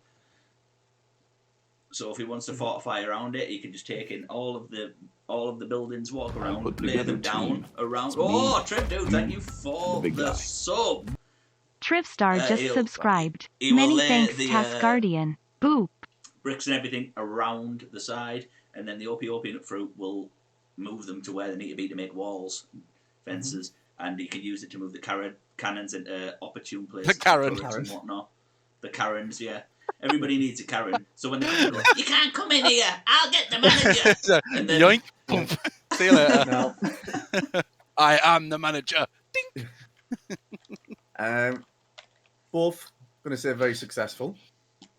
So if he wants to fortify around it, he can just take in all of the buildings, walk around, lay them down around. Oh, Trev, dude, thank you for the sub. Trivstar just subscribed. Many thanks, Task Guardian. Boop. Bricks and everything around the side, and then the OP fruit will move them to where they need to be to make walls, fences, and he can use it to move the cannons into opportune places. The Karens and whatnot. The Karens, yeah. Everybody needs a Karen. So when they come, go, you can't come in here. I'll get the manager. And then, yoink. Pump. See you later. No. I am the manager. Ding. Both going to say very successful.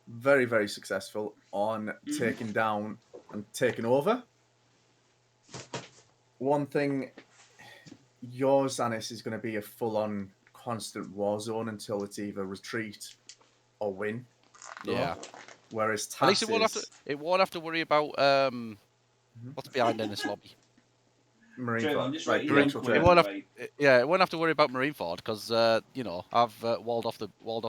Very, very successful on taking down and taking over. one thing, yours, Anis, is going to be a full-on constant war zone until it's either retreat or win. Though. Yeah. Whereas At least Tass it won't have to worry about what's behind Ennis Lobby. Marineford. I'm just Right, writing Directional down It Trade. won't have, yeah, it won't have to worry about Marineford because I've walled off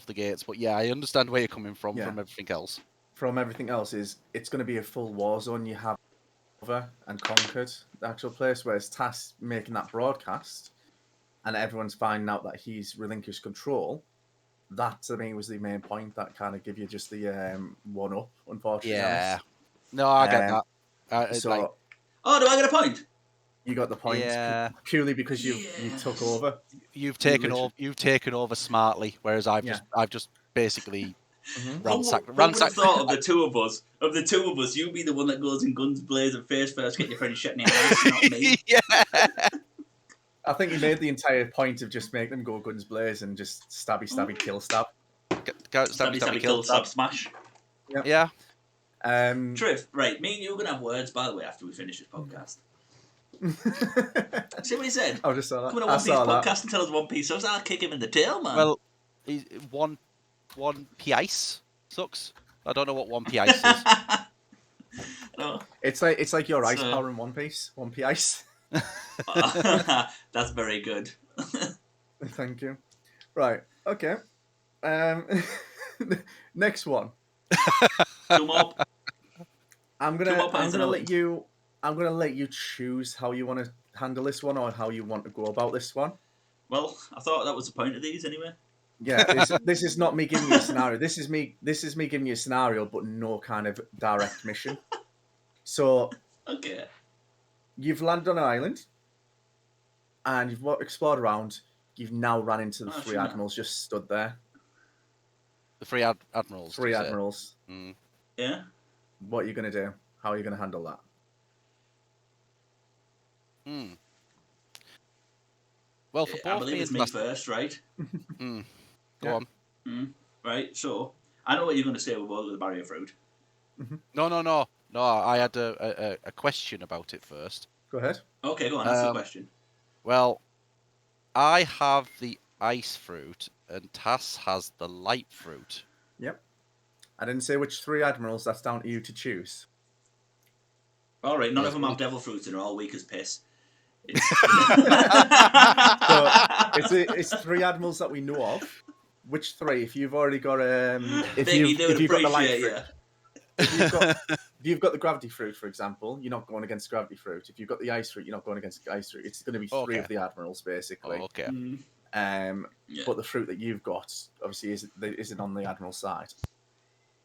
the gates. But yeah, I understand where you're coming from everything else. From everything else it's going to be a full war zone. You have over and conquered the actual place, whereas Tass making that broadcast and everyone's finding out that he's relinquished control. That to me was the main point. That kind of give you just the one up, unfortunately. Yeah. No, I get that. So, do I get a point? You got the point. Yeah. Purely because you took over. You've taken over smartly, whereas I've just basically ransacked. Who would have thought of the two of us? You be the one that goes in guns blazing face first, get your friend shut in your ass, not me. Yeah. I think you made the entire point of just making them go guns blaze and just stabby, kill, stab. Stabby, kill, stab, smash. Yep. Yeah. Triv, right, me and you are going to have words, by the way, after we finish this podcast. See what he said? I just saw that. Come on a One Piece podcast and tell us One Piece, so I'll kick him in the tail, man. Well, one piece sucks. I don't know what one piece is. No. It's like your ice power in One Piece. One Piece. That's very good. Thank you. Right. Okay. Next one. Two more. I'm gonna let you choose how you want to handle this one or how you want to go about this one. Well, I thought that was the point of these anyway. Yeah, this is not me giving you a scenario. This is me giving you a scenario, but no kind of direct mission. So, okay, you've landed on an island, and you've explored around. You've now run into the three admirals just stood there. The three admirals. Three admirals. Mm. Yeah. What are you going to do? How are you going to handle that? Well, for both I believe it's me first, right? Go on. Right, so I know what you're going to say with all of the barrier fruit. No. I had a question about it first. Go ahead. Okay, go on. Ask the question. Well, I have the ice fruit, and Tass has the light fruit. Yep. I didn't say which three admirals. That's down to you to choose. All right, none of them have devil fruits and are all weak as piss. So it's three admirals that we know of. Which three? If you've already got if you've got the light fruit, if you've got the gravity fruit, for example, you're not going against gravity fruit. If you've got the ice fruit, you're not going against the ice fruit. It's going to be three of the admirals basically. Oh, okay. But the fruit that you've got obviously isn't on the admiral side.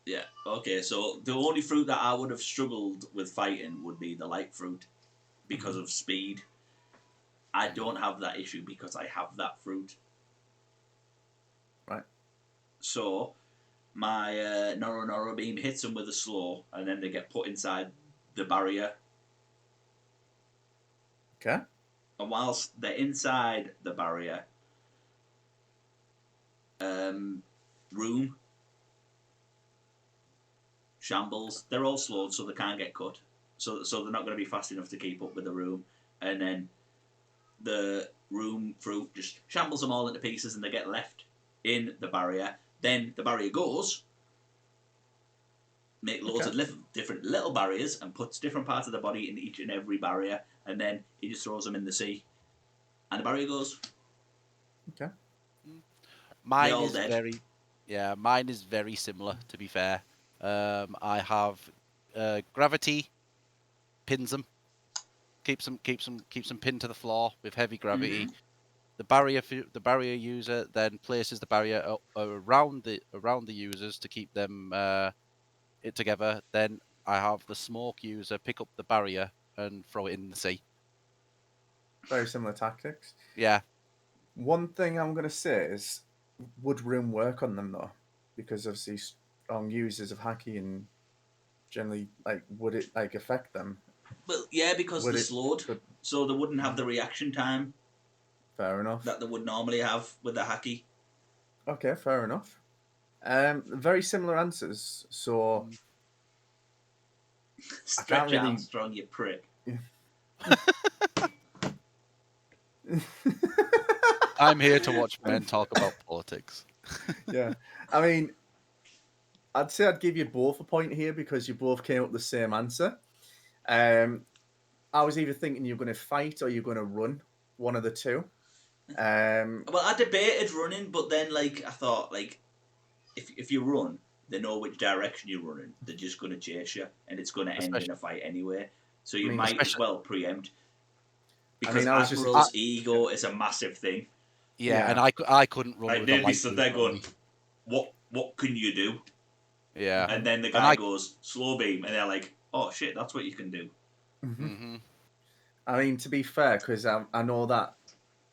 Yeah. Okay. So the only fruit that I would have struggled with fighting would be the light fruit because of speed. I don't have that issue because I have that fruit. Right. So my Noro beam hits them with a slow, and then they get put inside the barrier. Okay. And whilst they're inside the barrier, room, shambles, they're all slowed so they can't get cut. So they're not going to be fast enough to keep up with the room. And then the room fruit just shambles them all into pieces and they get left in the barrier. Then the barrier goes, make loads of different little barriers and puts different parts of the body in each and every barrier, and then he just throws them in the sea. And the barrier goes. Okay. Mine is very similar, to be fair. I have gravity pins them, keeps them pinned to the floor with heavy gravity. The barrier user then places the barrier around the users to keep them together. Then I have the smoke user pick up the barrier and throw it in the sea. Very similar tactics. Yeah. One thing I'm going to say is, would room work on them though? Because obviously strong users of Haki and generally, would it affect them? Well, yeah, because they're slowed, so they wouldn't have the reaction time. Fair enough. That they would normally have with the Haki. Okay, fair enough. Very similar answers. So Stretch Armstrong, you prick. I'm here to watch men talk about politics. Yeah, I mean, I'd say I'd give you both a point here because you both came up with the same answer. I was either thinking you're going to fight or you're going to run, one of the two. Well, I debated running, but then like I thought like if you run, they know which direction you're running. They're just going to chase you, and it's going to end in a fight anyway. So you might as well preempt. Because Admiral's ego is a massive thing. Yeah, and I couldn't run with a lightning. So they're going, what can you do? Yeah. And then the guy goes, slow beam, and they're like, oh shit, that's what you can do. Mm-hmm. I mean, to be fair, because I know that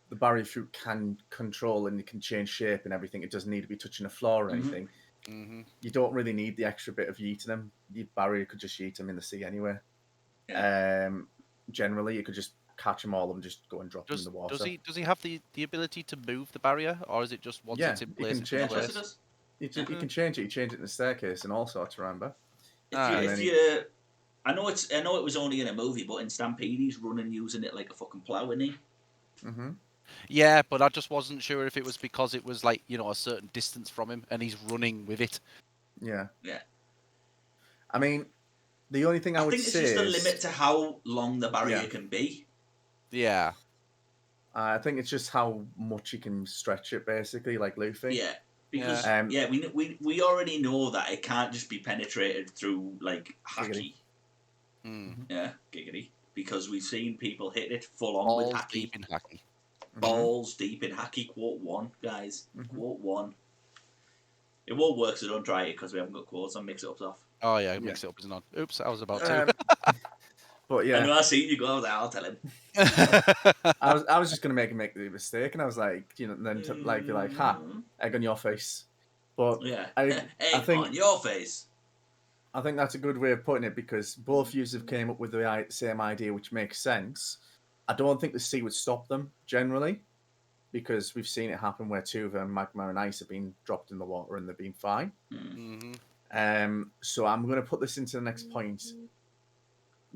the barrier fruit can control and it can change shape and everything. It doesn't need to be touching the floor or anything. Mm-hmm. You don't really need the extra bit of yeeting them. Your barrier could just yeet them in the sea anyway. Yeah. Generally, you could just catch them all and just go and drop them in the water. Does he have the ability to move the barrier, or is it just once it's in place? You can change it. You can change it. You change it in the staircase and all sorts. Remember? I know it was only in a movie, but in Stampede he's running using it like a fucking plough, isn't he? Mm-hmm. Yeah, but I just wasn't sure if it was because it was like, a certain distance from him and he's running with it. Yeah. Yeah. I mean, the only thing I would say it's just a limit to how long the barrier can be. Yeah. I think it's just how much you can stretch it, basically, like Luffy. Yeah. Because we already know that it can't just be penetrated through like haki. Mm. Yeah, giggity. Because we've seen people hit it full on with haki. Deep in haki. Balls deep in haki. Quote 1, guys. Quote 1. It won't work, so don't try it because we haven't got quotes on Mix It Up's off. Oh yeah, Mix It Up is not. Oops, I was about to. But yeah, I know I seen you go. I'll tell him. I was just gonna make the mistake, and I was like, then to, like be like, "Ha, egg on your face." But egg think on your face. I think that's a good way of putting it because both yous have came up with the same idea, which makes sense. I don't think the sea would stop them generally, because we've seen it happen where two of them, magma and ice, have been dropped in the water and they've been fine. Mm-hmm. So I'm going to put this into the next point.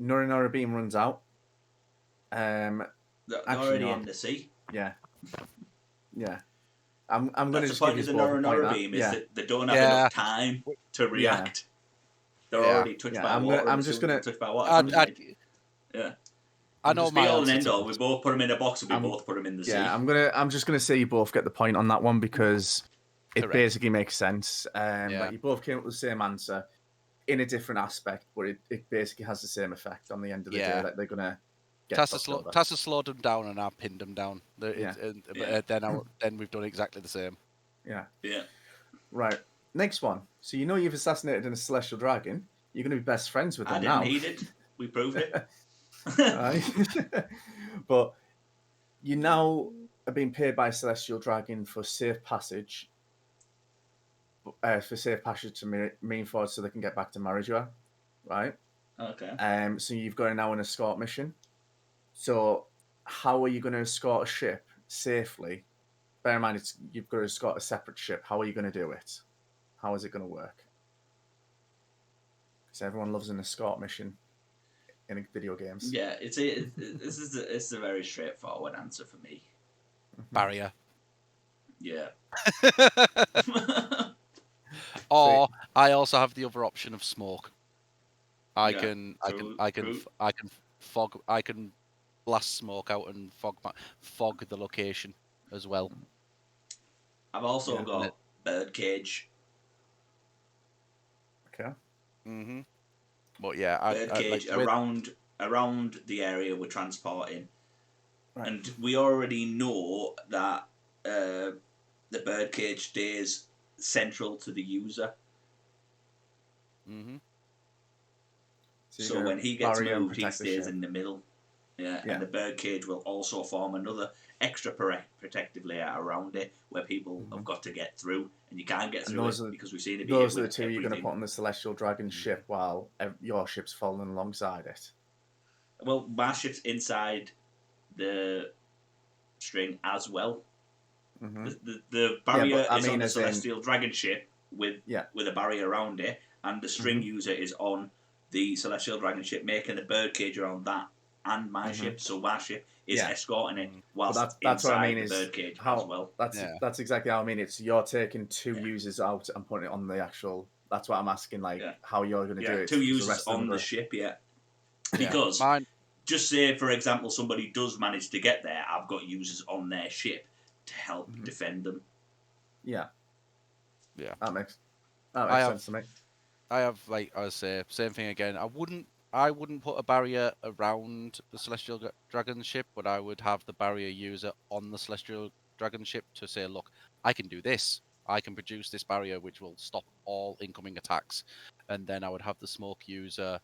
Nura beam runs out. They're already in the sea. Yeah. I'm going to just give you the Nura beam is that they don't have enough time to react. They're already touched by water. I'm just going to touched by water. I know my all and end all. We both put them in a box and we both put them in the sea. Yeah, I'm just going to say you both get the point on that one because it basically makes sense. Like you both came up with the same answer in a different aspect, but it basically has the same effect on the end of the day. Like they're going to get Tassa slowed them down and I pinned them down. Then we've done exactly the same. Yeah. Yeah. Right. Next one. So you've assassinated a celestial dragon. You're going to be best friends with them now. I didn't need it. We proved it. Right. But you now are being paid by a celestial dragon for safe passage. To Marineford so they can get back to Marajua, right? Okay. So you've got now an escort mission. So how are you going to escort a ship safely? Bear in mind, you've got to escort a separate ship. How are you going to do it? How is it going to work? Because everyone loves an escort mission in video games. Yeah, it's a very straightforward answer for me. Barrier. Yeah. Or I also have the other option of smoke. I can blast smoke out and fog the location as well. I've also got birdcage. Okay. Mm-hmm. But yeah, birdcage around the area we're transporting, right. And we already know that the birdcage stays central to the user. Mm-hmm. So when he gets moved, he stays in the middle. Yeah, and the birdcage will also form another extra protective layer around it where people have got to get through, and you can't get through it because we've seen it. Those are the two you're going to put on the Celestial Dragon ship while your ship's following alongside it. Well, my ship's inside the string as well. Mm-hmm. The barrier is on the Celestial Dragon ship with a barrier around it, and the string user is on the Celestial Dragon ship, making the birdcage around that and my ship, so my ship is escorting it whilst that's inside what I mean the is birdcage how, as well. That's exactly how I mean. It's you're taking 2 users out and putting it on the actual. That's what I'm asking, like how you're going to do it. 2 users the rest on the ship, because just say, for example, somebody does manage to get there, I've got users on their ship to help defend them. Yeah. That makes sense to me. I have, like I say, same thing again. I wouldn't put a barrier around the Celestial Dragon ship, but I would have the barrier user on the Celestial Dragon ship to say, look, I can do this. I can produce this barrier which will stop all incoming attacks. And then I would have the smoke user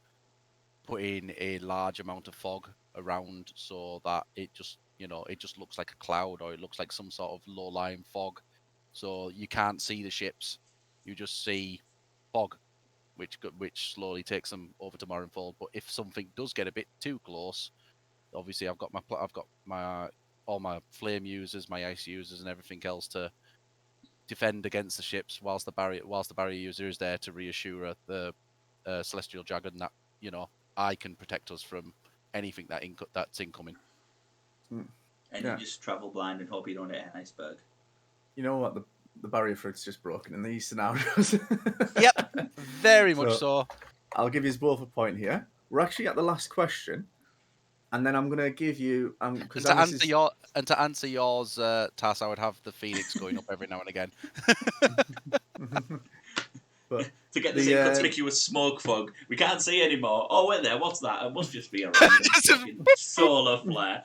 put in a large amount of fog around so that it just, it just looks like a cloud, or it looks like some sort of low-lying fog. So you can't see the ships. You just see fog, which slowly takes them over to Marineford. But if something does get a bit too close, obviously I've got my all my flame users, my ice users, and everything else to defend against the ships, whilst the barrier user is there to reassure the Celestial Dragon that I can protect us from anything that's incoming. And you just travel blind and hope you don't hit an iceberg. You know what? The barrier fruit's just broken in these scenarios. Yep, very much so. I'll give you both a point here. We're actually at the last question, and then I'm going to give you because to answer yours, Tass, I would have the Phoenix going up every now and again. But to get this inconspicuous smoke fog, we can't see anymore. Oh, wait there, what's that? It must just be a random solar flare.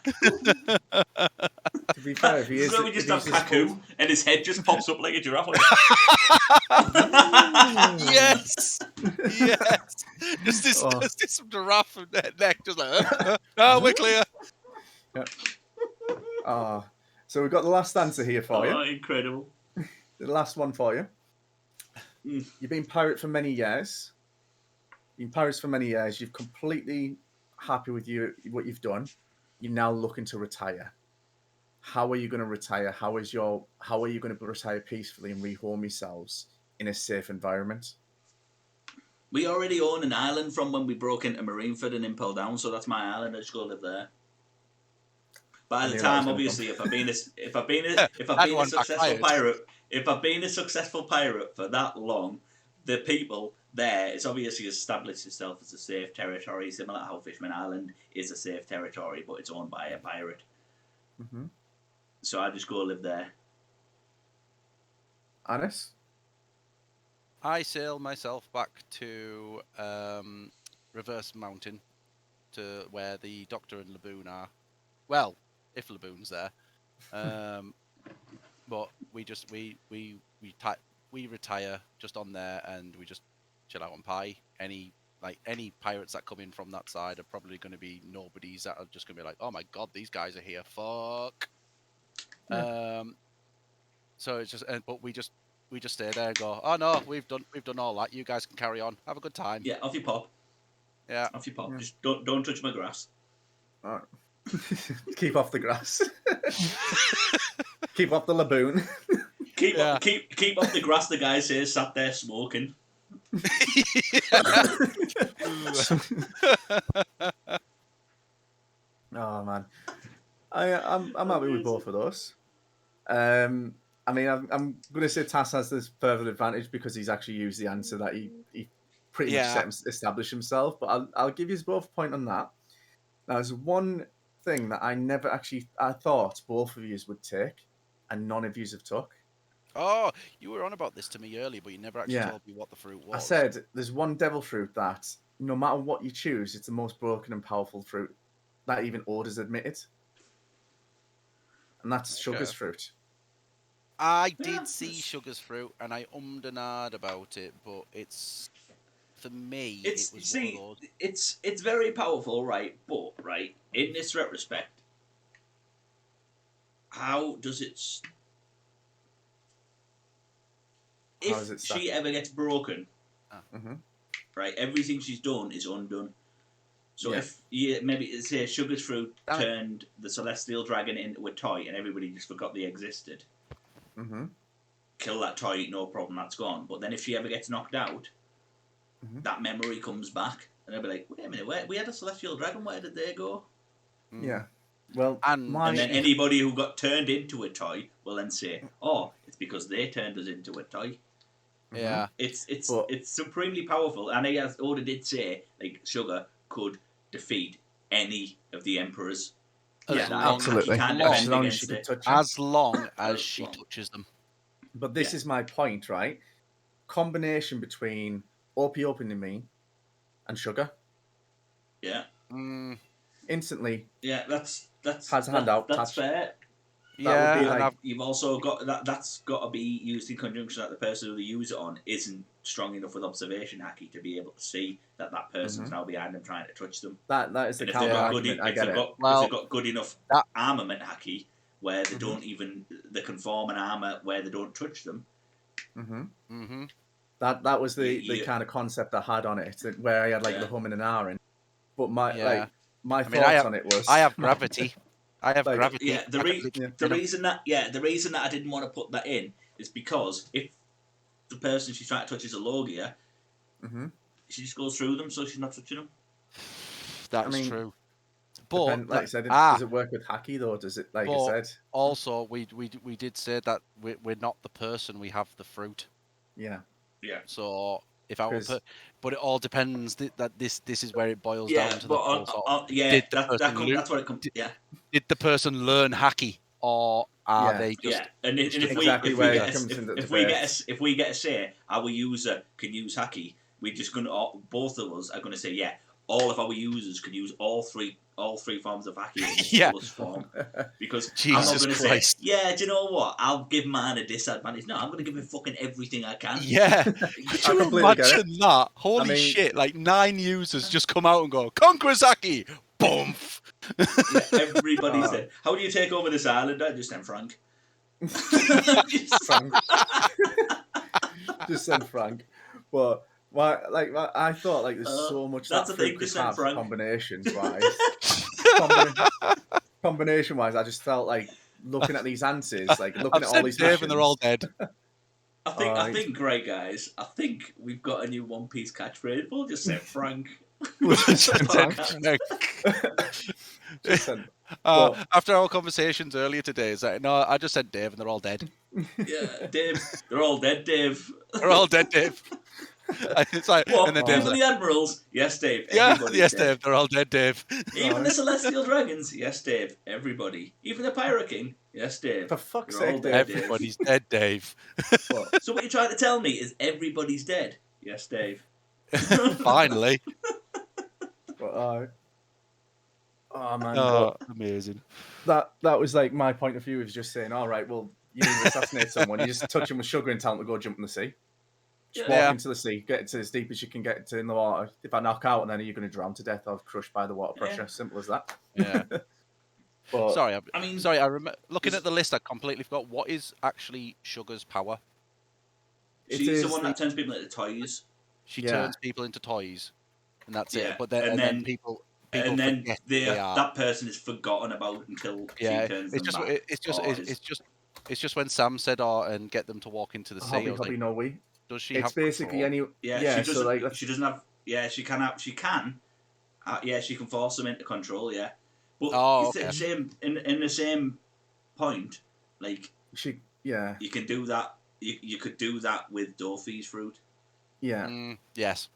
To be fair, if he is, so we just have Kaku, and his head just pops up like a giraffe. Yes, just this giraffe neck, just like, we're clear. Yeah. So we've got the last answer here for you. Incredible. The last one for you. You've been pirate for many years. You've completely happy with what you've done. You're now looking to retire. How are you going to retire? How are you going to retire peacefully and rehome yourselves in a safe environment? We already own an island from when we broke into Marineford and Impel Down, so that's my island. I just go live there. By the time, obviously, if I've been a successful pirate for that long, the people there, it's obviously established itself as a safe territory, similar to how Fishman Island is a safe territory, but it's owned by a pirate. Mm-hmm. So I just go live there. Anis? I sail myself back to Reverse Mountain, to where the Doctor and Laboon are. Well, if Laboon's there. But we retire just on there, and we just chill out on pie. Any pirates that come in from that side are probably going to be nobodies that are just going to be like, oh my god, these guys are here, fuck. Yeah. So it's just, but we just stay there and go, oh no, we've done all that. You guys can carry on. Have a good time. Yeah, off you pop. Yeah, off you pop. Yeah. Just don't touch my grass. All right. Keep off the grass. Keep off the Laboon. Keep off the grass. The guy says sat there smoking. Oh man, I'm happy with both of those. I mean, I'm going to say Tass has this further advantage because he's actually used the answer that he pretty much established himself. But I'll give you both a point on that. Now, there's one thing that I thought both of you would take, and none of you have took. Oh, you were on about this to me earlier, but you never actually told me what the fruit was. I said there's one devil fruit that no matter what you choose, it's the most broken and powerful fruit that even orders admitted. And that's Sugar's fruit. I did see Sugar's fruit, and I ummed and ahed about it, but it's, for me, it was one of those. It's very powerful, right? But, right, in this retrospect, how does it... If she ever gets broken, right, everything she's done is undone. So if maybe say Sugar's fruit turned the Celestial Dragon into a toy and everybody just forgot they existed, kill that toy, no problem, that's gone. But then if she ever gets knocked out, that memory comes back, and they'll be like, wait a minute, we had a Celestial Dragon, where did they go? Yeah. Well, And then anybody who got turned into a toy will then say, "Oh, it's because they turned us into a toy." Yeah. It's supremely powerful, and as Oda did say, like Sugar could defeat any of the emperors. Absolutely. As long as she could touch them. As long as she touches them. But this is my point, right? Combination between OP opening me and Sugar. Yeah. Instantly. Yeah, that's has a hand out. That's fair. That would be like you've also got that's got to be used in conjunction that the person who they use it on isn't strong enough with observation haki to be able to see that person's now behind them trying to touch them. That is the counter argument. I get it. If they've got good enough armament haki where they don't even they can form an armor where they don't touch them. That was the kind of concept I had on it, where I had like the humming and ahhing. But my thoughts on it was I have gravity. I have gravity. Yeah, the reason that I didn't want to put that in is because if the person she's trying to touch is a Logia, she just goes through them, so she's not touching them. That's true. But like I said, does it work with haki though? Does it, like I said? Also, we did say that we're not the person; we have the fruit. Yeah. Yeah. So if I were but it all depends. That this is where it boils down to the whole sort of, that's what it comes. Yeah. Did the person learn haki, or are they just? Yeah, and if we get a say, our user can use haki, we're just gonna both of us are gonna say all of our users can use all three forms of haki in the fullest form. Because Jesus I'm not gonna Christ. say, do you know what? I'll give mine a disadvantage. No, I'm gonna give him fucking everything I can. Yeah. Could you imagine that? Holy shit! Like 9 users just come out and go, "Conquer haki!" Boom. Everybody's dead. How do you take over this island? I just send Frank. Just send Frank. But I thought like there's so much that's that the thing. could Just have Frank. combinations wise. Combination wise, I just felt like looking at these answers, like looking at all these Dave and they're all dead. I think, great guys. I think we've got a new One Piece catchphrase. We'll just say Frank. After our conversations earlier today, it's like, no, I just said Dave and they're all dead. Yeah, Dave. They're all dead, Dave. They're all dead, Dave. It's like, what? And then Even the admirals? Yes, Dave. Yes, dead. Dave. They're all dead, Dave. Even the celestial dragons? Yes, Dave. Everybody. Even the pirate king? Yes, Dave. For fuck's sake, Dave. Everybody's dead, Dave. So what you're trying to tell me is everybody's dead? Yes, Dave. Finally. Oh man! Amazing. That was like my point of view. Was just saying, all right, well, you need to assassinate someone. You just touch them with sugar and tell them to go jump in the sea. Just walk into the sea, get it to as deep as you can get it in the water. If I knock out, then you're going to drown to death or crushed by the water pressure. Simple as that. Yeah. But, sorry, I remember looking at the list. I completely forgot what is actually Sugar's power. She's the one that turns people into toys. She turns people into toys, and that's it. But then people forget that person is forgotten about until she turns them back. It's just when Sam said, and get them to walk into the sea. No way. Does she? It's have basically control? She doesn't have. Yeah, she can have. She can. She can force them into control. Yeah, but the same in the same point, like you can do that. You could do that with Dorothy's fruit. Yeah. Yes.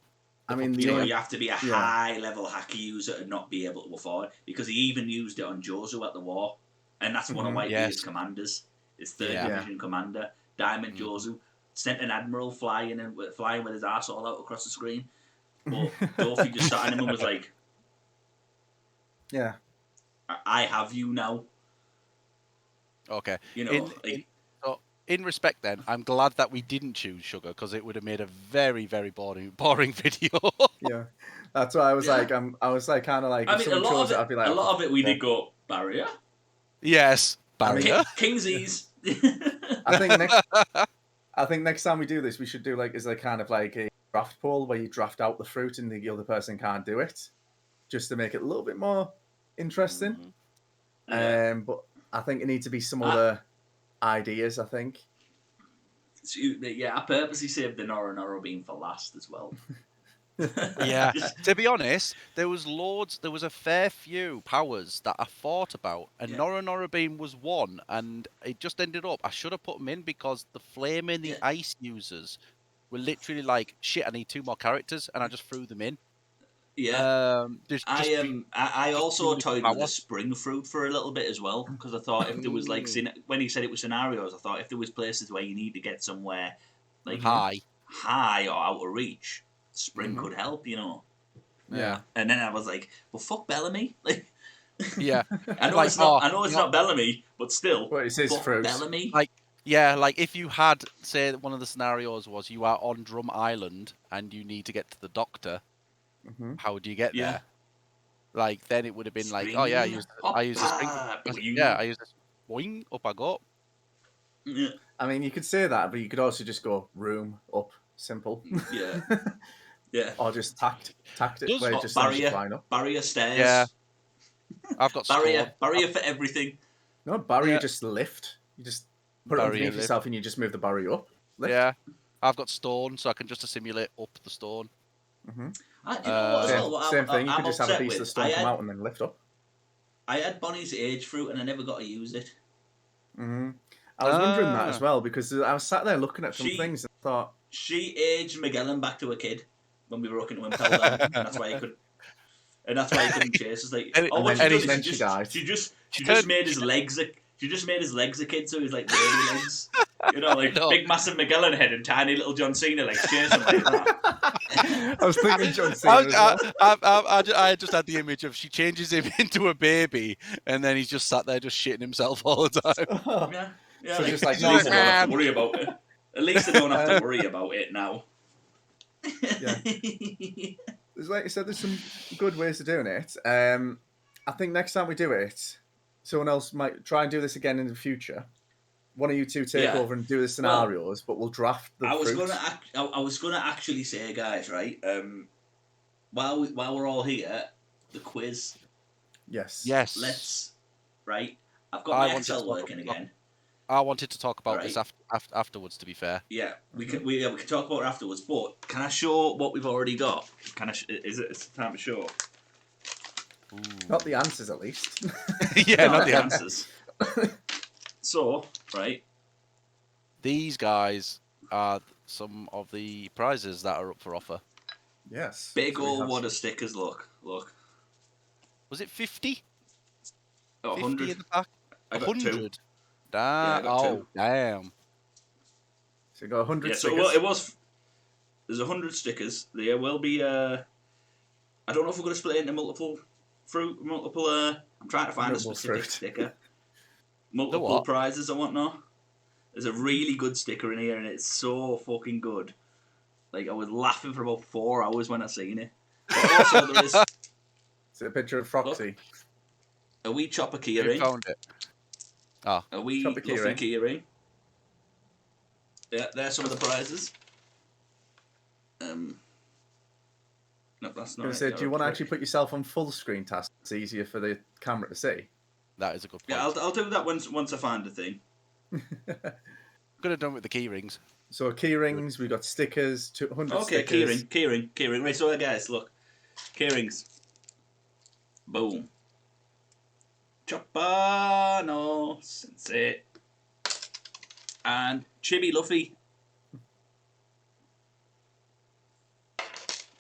I mean, you have to be a high level haki user and not be able to afford it, because he even used it on Jozu at the war, and that's one of my biggest commanders. His 3rd division commander, Diamond Jozu, sent an admiral flying with his ass all out across the screen. But Dorothy just sat on him and was like, "Yeah, I have you now." Okay. You know, in respect, then, I'm glad that we didn't choose Sugar, because it would have made a very, very boring video. Yeah, that's why I was like, I was like, kind of like, I mean, a lot of it we did go barrier. Yes, barrier. Kingsies. I think next time we do this, we should do like kind of like a draft poll where you draft out the fruit and the other person can't do it, just to make it a little bit more interesting. But I think it needs to be some other ideas. I think. I purposely saved the Noro bean for last as well. Yeah. To be honest, there was a fair few powers that I thought about, and Nora Beam was one, and it just ended up, I should have put them in because the flame and the ice users were literally like, shit, I need 2 more characters, and I just threw them in. Yeah. I just also too much toyed with power. the spring fruit for a little bit as well, because I thought if there was like when he said it was scenarios, I thought if there was places where you need to get somewhere like high or out of reach, spring could help, you know. Yeah. And then I was like, well, fuck Bellamy. Like, yeah. I know like, it's not. I know it's not Bellamy, but still. Well, it says fuck fruit. Bellamy. Like, yeah, like if you had, say, one of the scenarios was you are on Drum Island and you need to get to the doctor, how do you get there? Like, then it would have been spring, like, oh yeah, I used the spring. I used this. Boing, up I go. Yeah. I mean, you could say that, but you could also just go room up, simple. Yeah. Yeah. Or just tact it, where just barrier stairs. Yeah. I've got barrier for everything. No, barrier just lift. You just put it underneath yourself and you just move the barrier up. Lift. Yeah. I've got stone, so I can just assimilate up the stone. Do you know what same thing. You I'm could just have a piece with? of stone come out and then lift up. I had Bonnie's age fruit and I never got to use it. I was wondering that as well, because I was sat there looking at some things and thought... She aged Magellan back to a kid when we were looking at him fell down. That's why he could... And that's why he couldn't chase us. Like, she just made his legs a kid, so he was like baby legs. You know, like big massive Magellan head and tiny little John Cena legs chasing like that. I was thinking John Cena as well. I just had the image of she changes him into a baby and then he's just sat there just shitting himself all the time. Yeah, so just like, at least I don't have to worry about it. At least I don't have to worry about it now. Yeah. There's, like you said, there's some good ways of doing it. I think next time we do it, someone else might try and do this again in the future. One of you two take over and do the scenarios, but we'll draft the fruit. I was gonna actually say, guys, right? While we're all here, the quiz. Yes. Let's. Right. I've got my Excel working again. I wanted to talk about this afterwards. To be fair. Yeah, we can talk about it afterwards. But can I show what we've already got? It's time to show? Ooh. Not the answers, at least. Yeah, not the answers. So, right. These guys are some of the prizes that are up for offer. Yes. Big old wad of stickers. Look. Was it 50? Oh, 50 100 in the pack. 100. Damn. Damn. So you got 100 stickers. So it was. There's 100 stickers. There will be. I don't know if we're going to split it into multiple. I'm trying to find a specific sticker. Multiple prizes and whatnot. There's a really good sticker in here, and it's so fucking good. Like, I was laughing for about 4 hours when I seen it. But also, there is. Is it a picture of Froxy? A wee chopper keyring. Found it. Oh. A wee lovely keyring. Yeah, there's some of the prizes. No, that's not. Do you want to actually put yourself on full screen task? It's easier for the camera to see. That is a good point. Yeah, I'll do that once I find the thing. Could have done with the key rings. So key rings, we got stickers, 200 stickers. Okay, keyring. Right, so guys, look. Key rings. Boom. Chopper, no, sensei. And Chibi Luffy.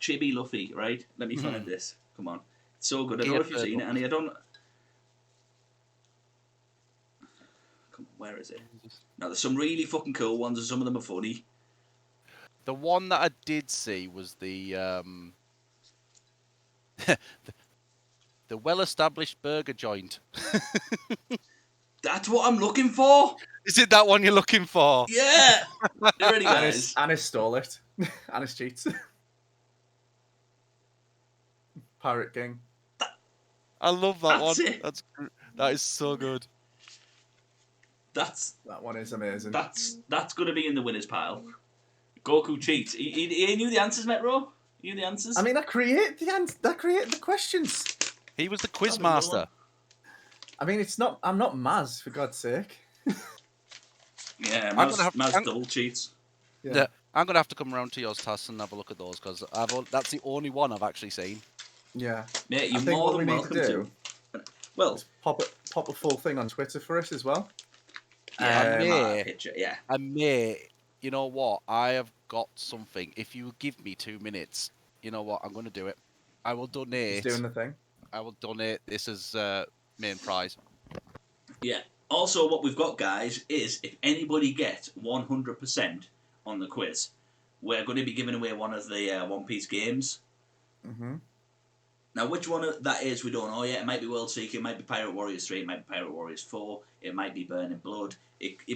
Chibi Luffy, right? Let me find this. Come on. It's so good. I don't know if you've seen it, Annie. I don't... Come on, where is it? Now, there's some really fucking cool ones, and some of them are funny. The one that I did see was the the well-established burger joint. That's what I'm looking for. Is it that one you're looking for? Yeah. You ready, guys? Annis stole it. Annis cheats. Pirate King. I love that one. It. That is so good. That one is amazing. That's going to be in the winners pile. Goku cheats. He knew the answers, Metro. He knew the answers. I mean, I created the questions. He was the quiz master. I mean, I'm not Maz, for God's sake. Yeah, Maz double cheats. Yeah. I'm gonna have to come around to yours, Tass, and have a look at those because that's the only one I've actually seen. Yeah. Mate, you're I think more what than we need welcome to do Well, is pop a full thing on Twitter for us as well. yeah, picture, yeah. I may. You know what? I have got something. If you give me 2 minutes, you know what? I'm going to do it. I will donate. Just doing the thing. I will donate this as main prize. Yeah. Also, what we've got, guys, is if anybody gets 100% on the quiz, we're going to be giving away one of the One Piece games. Mm-hmm. Now, which one that is, we don't know yet. It might be World Seeker, it might be Pirate Warriors 3, it might be Pirate Warriors 4, it might be Burning Blood,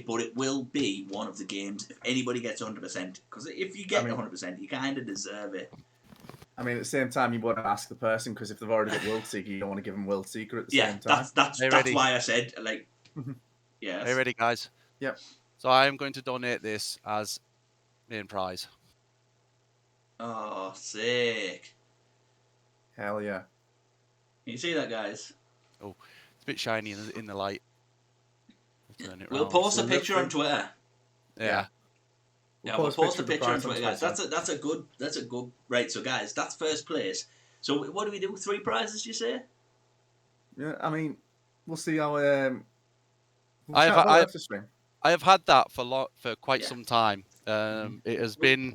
but it will be one of the games if anybody gets 100%. Because if you get 100%, you kind of deserve it. I mean, at the same time, you want to ask the person, because if they've already got World Seeker, you don't want to give them World Seeker at the same time. That's why I said, like, yes. Are you ready, guys? Yep. So I am going to donate this as main prize. Oh, sick. Hell yeah. Can you see that, guys? Oh, it's a bit shiny in the light. We'll post a picture on Twitter. Yeah. We'll post a picture on Twitter, guys. That's a good. Right, so guys, that's first place. So what do we do? 3 prizes, you say? Yeah, I mean, we'll see how. I have had that for quite some time. It has been.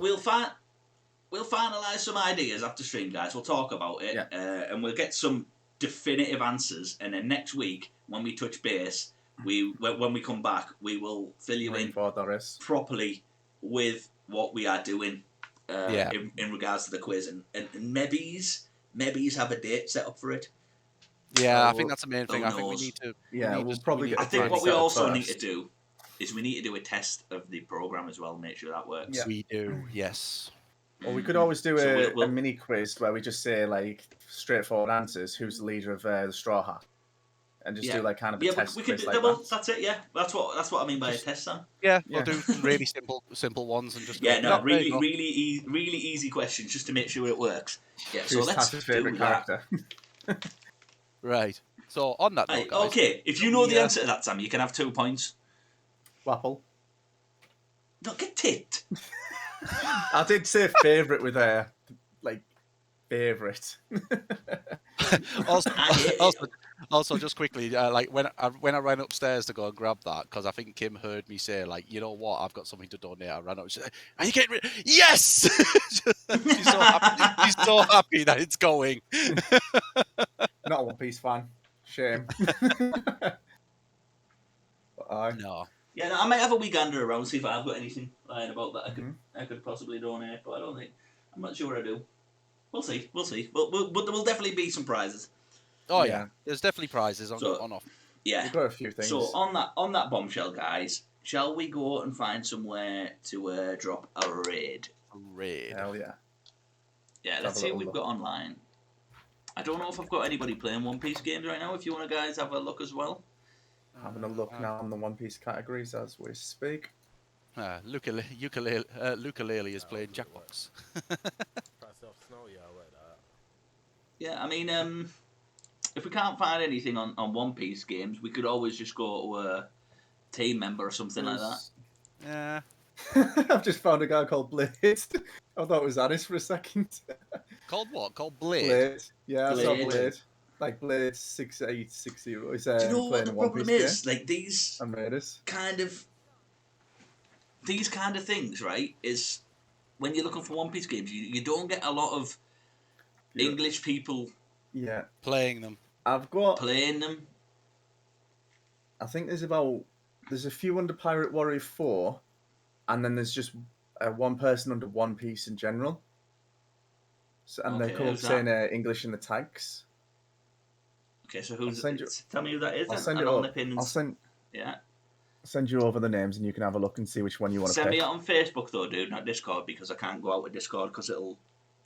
We'll finalise some ideas after stream, guys. We'll talk about it, and we'll get some definitive answers. And then next week, when we touch base, when we come back, we will fill you in properly with what we are doing in regards to the quiz, and maybe's have a date set up for it. Yeah, I think that's the main thing. I think we need to. Yeah, we'll probably. I think what we also need to do is we need to do a test of the program as well, make sure that works. Yeah. We do, yes. Or we could always do a mini quiz where we just say like straightforward answers. Who's the leader of the Straw Hat? And just do like kind of a test we quiz could, like that. That's it. Yeah, that's what I mean by a test, Sam. Yeah, we'll do some really simple ones and just really easy questions just to make sure it works. Yeah, so let's do favorite character. Right. So on that note, guys, okay, if you know the answer to that, Sam, you can have 2 points. Wapple. No, get tit. I did say favourite with like favourite. also, just quickly, like when I ran upstairs to go and grab that, because I think Kim heard me say, like, you know what, I've got something to donate. I ran up. She's like, "Are you getting rid?" Yes. She's so happy. She's so happy that it's going. Not a One Piece fan. Shame. No. Yeah, no, I might have a wee gander around, see if I've got anything lying about that I could possibly donate, but I'm not sure I do. We'll see. But there will definitely be some prizes. Oh yeah, there's definitely prizes on off. Yeah, we've got a few things. So on that bombshell, guys, shall we go and find somewhere to drop a raid? Hell yeah. Yeah, let's see what we've got online. I don't know if I've got anybody playing One Piece games right now. If you want to guys have a look as well. Having a look now on the One Piece categories as we speak. Ukulele is playing Jackbox. Yeah, I mean, if we can't find anything on One Piece games, we could always just go to a team member or something like that. Yeah. I've just found a guy called Blade. I thought it was Anis for a second. Called what? Called Blade? Blade. Yeah, I saw Blade. Like Blade 6860. Do you know what the problem is? Like these kind of things, right? Is when you're looking for One Piece games, you don't get a lot of English people playing them. Playing them. I think there's a few under Pirate Warrior 4, and then there's just one person under One Piece in general. So, and they're called saying English in the tags. Okay, so tell me who that is. I'll send you over the names, and you can have a look and see which one you want to pick. Send me it on Facebook though, dude, not Discord, because I can't go out with Discord because it'll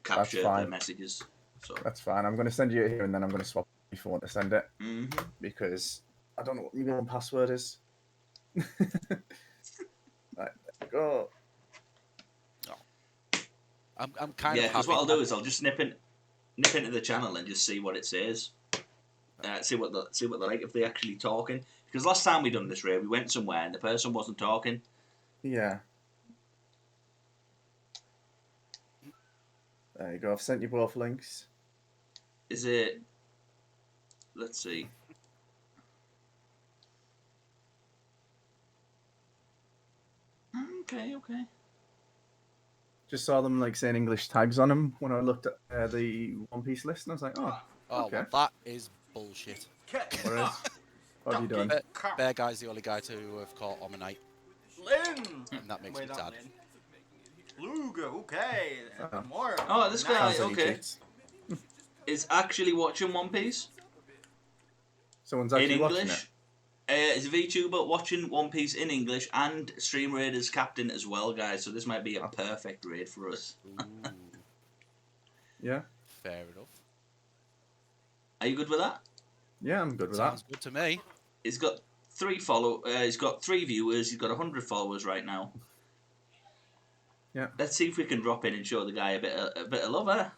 capture the messages. So that's fine. I'm going to send you it here, and then I'm going to swap if you want to send it, because I don't know what your own password is. Right, go. I'm kind of happy. Because what I'll do is I'll just nip into the channel and just see what it says. See what they're like, if they're actually talking. Because last time we done this raid, we went somewhere and the person wasn't talking. Yeah. There you go. I've sent you both links. Is it? Let's see. Okay. Just saw them like saying English tags on them when I looked at the One Piece list, and I was like, oh, okay. Well, that is bullshit. What have you done? Bear Guy's the only guy to have caught Omanite, and that makes me sad. Luga, okay. More. Oh, this guy, Sounds like he okay, cheats. is actually watching One Piece Someone's in actually watching it. English. He's a VTuber watching One Piece in English and Stream Raiders captain as well, guys. So this might be a perfect raid for us. Yeah. Fair enough. Are you good with that? Yeah, I'm good with Sounds that. good to me. He's got he's got 3 viewers. He's got 100 followers right now. Yeah. Let's see if we can drop in and show the guy a bit of love,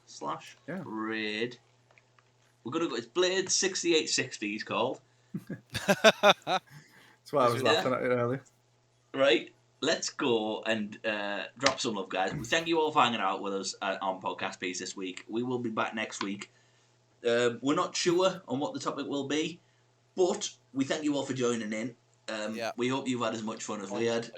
Yeah. raid. We're gonna go. It's Blade 6860. He's called. That's why I was laughing at it earlier. Right. Let's go and drop some love, guys. We thank you all for hanging out with us on Podcast Piece this week. We will be back next week. We're not sure on what the topic will be, but we thank you all for joining in. We hope you've had as much fun as we had.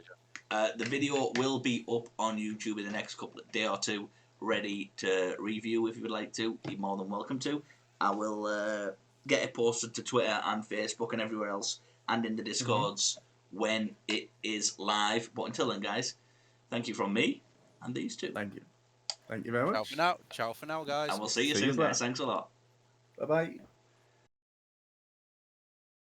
The video will be up on YouTube in the next day or two, ready to review if you would like to. You're more than welcome to. I will get it posted to Twitter and Facebook and everywhere else, and in the Discords when it is live. But until then, guys, thank you from me and these two. Thank you. Thank you very much. Ciao for now, guys. And we'll see you See soon, you guys. later. Thanks a lot. Bye-bye.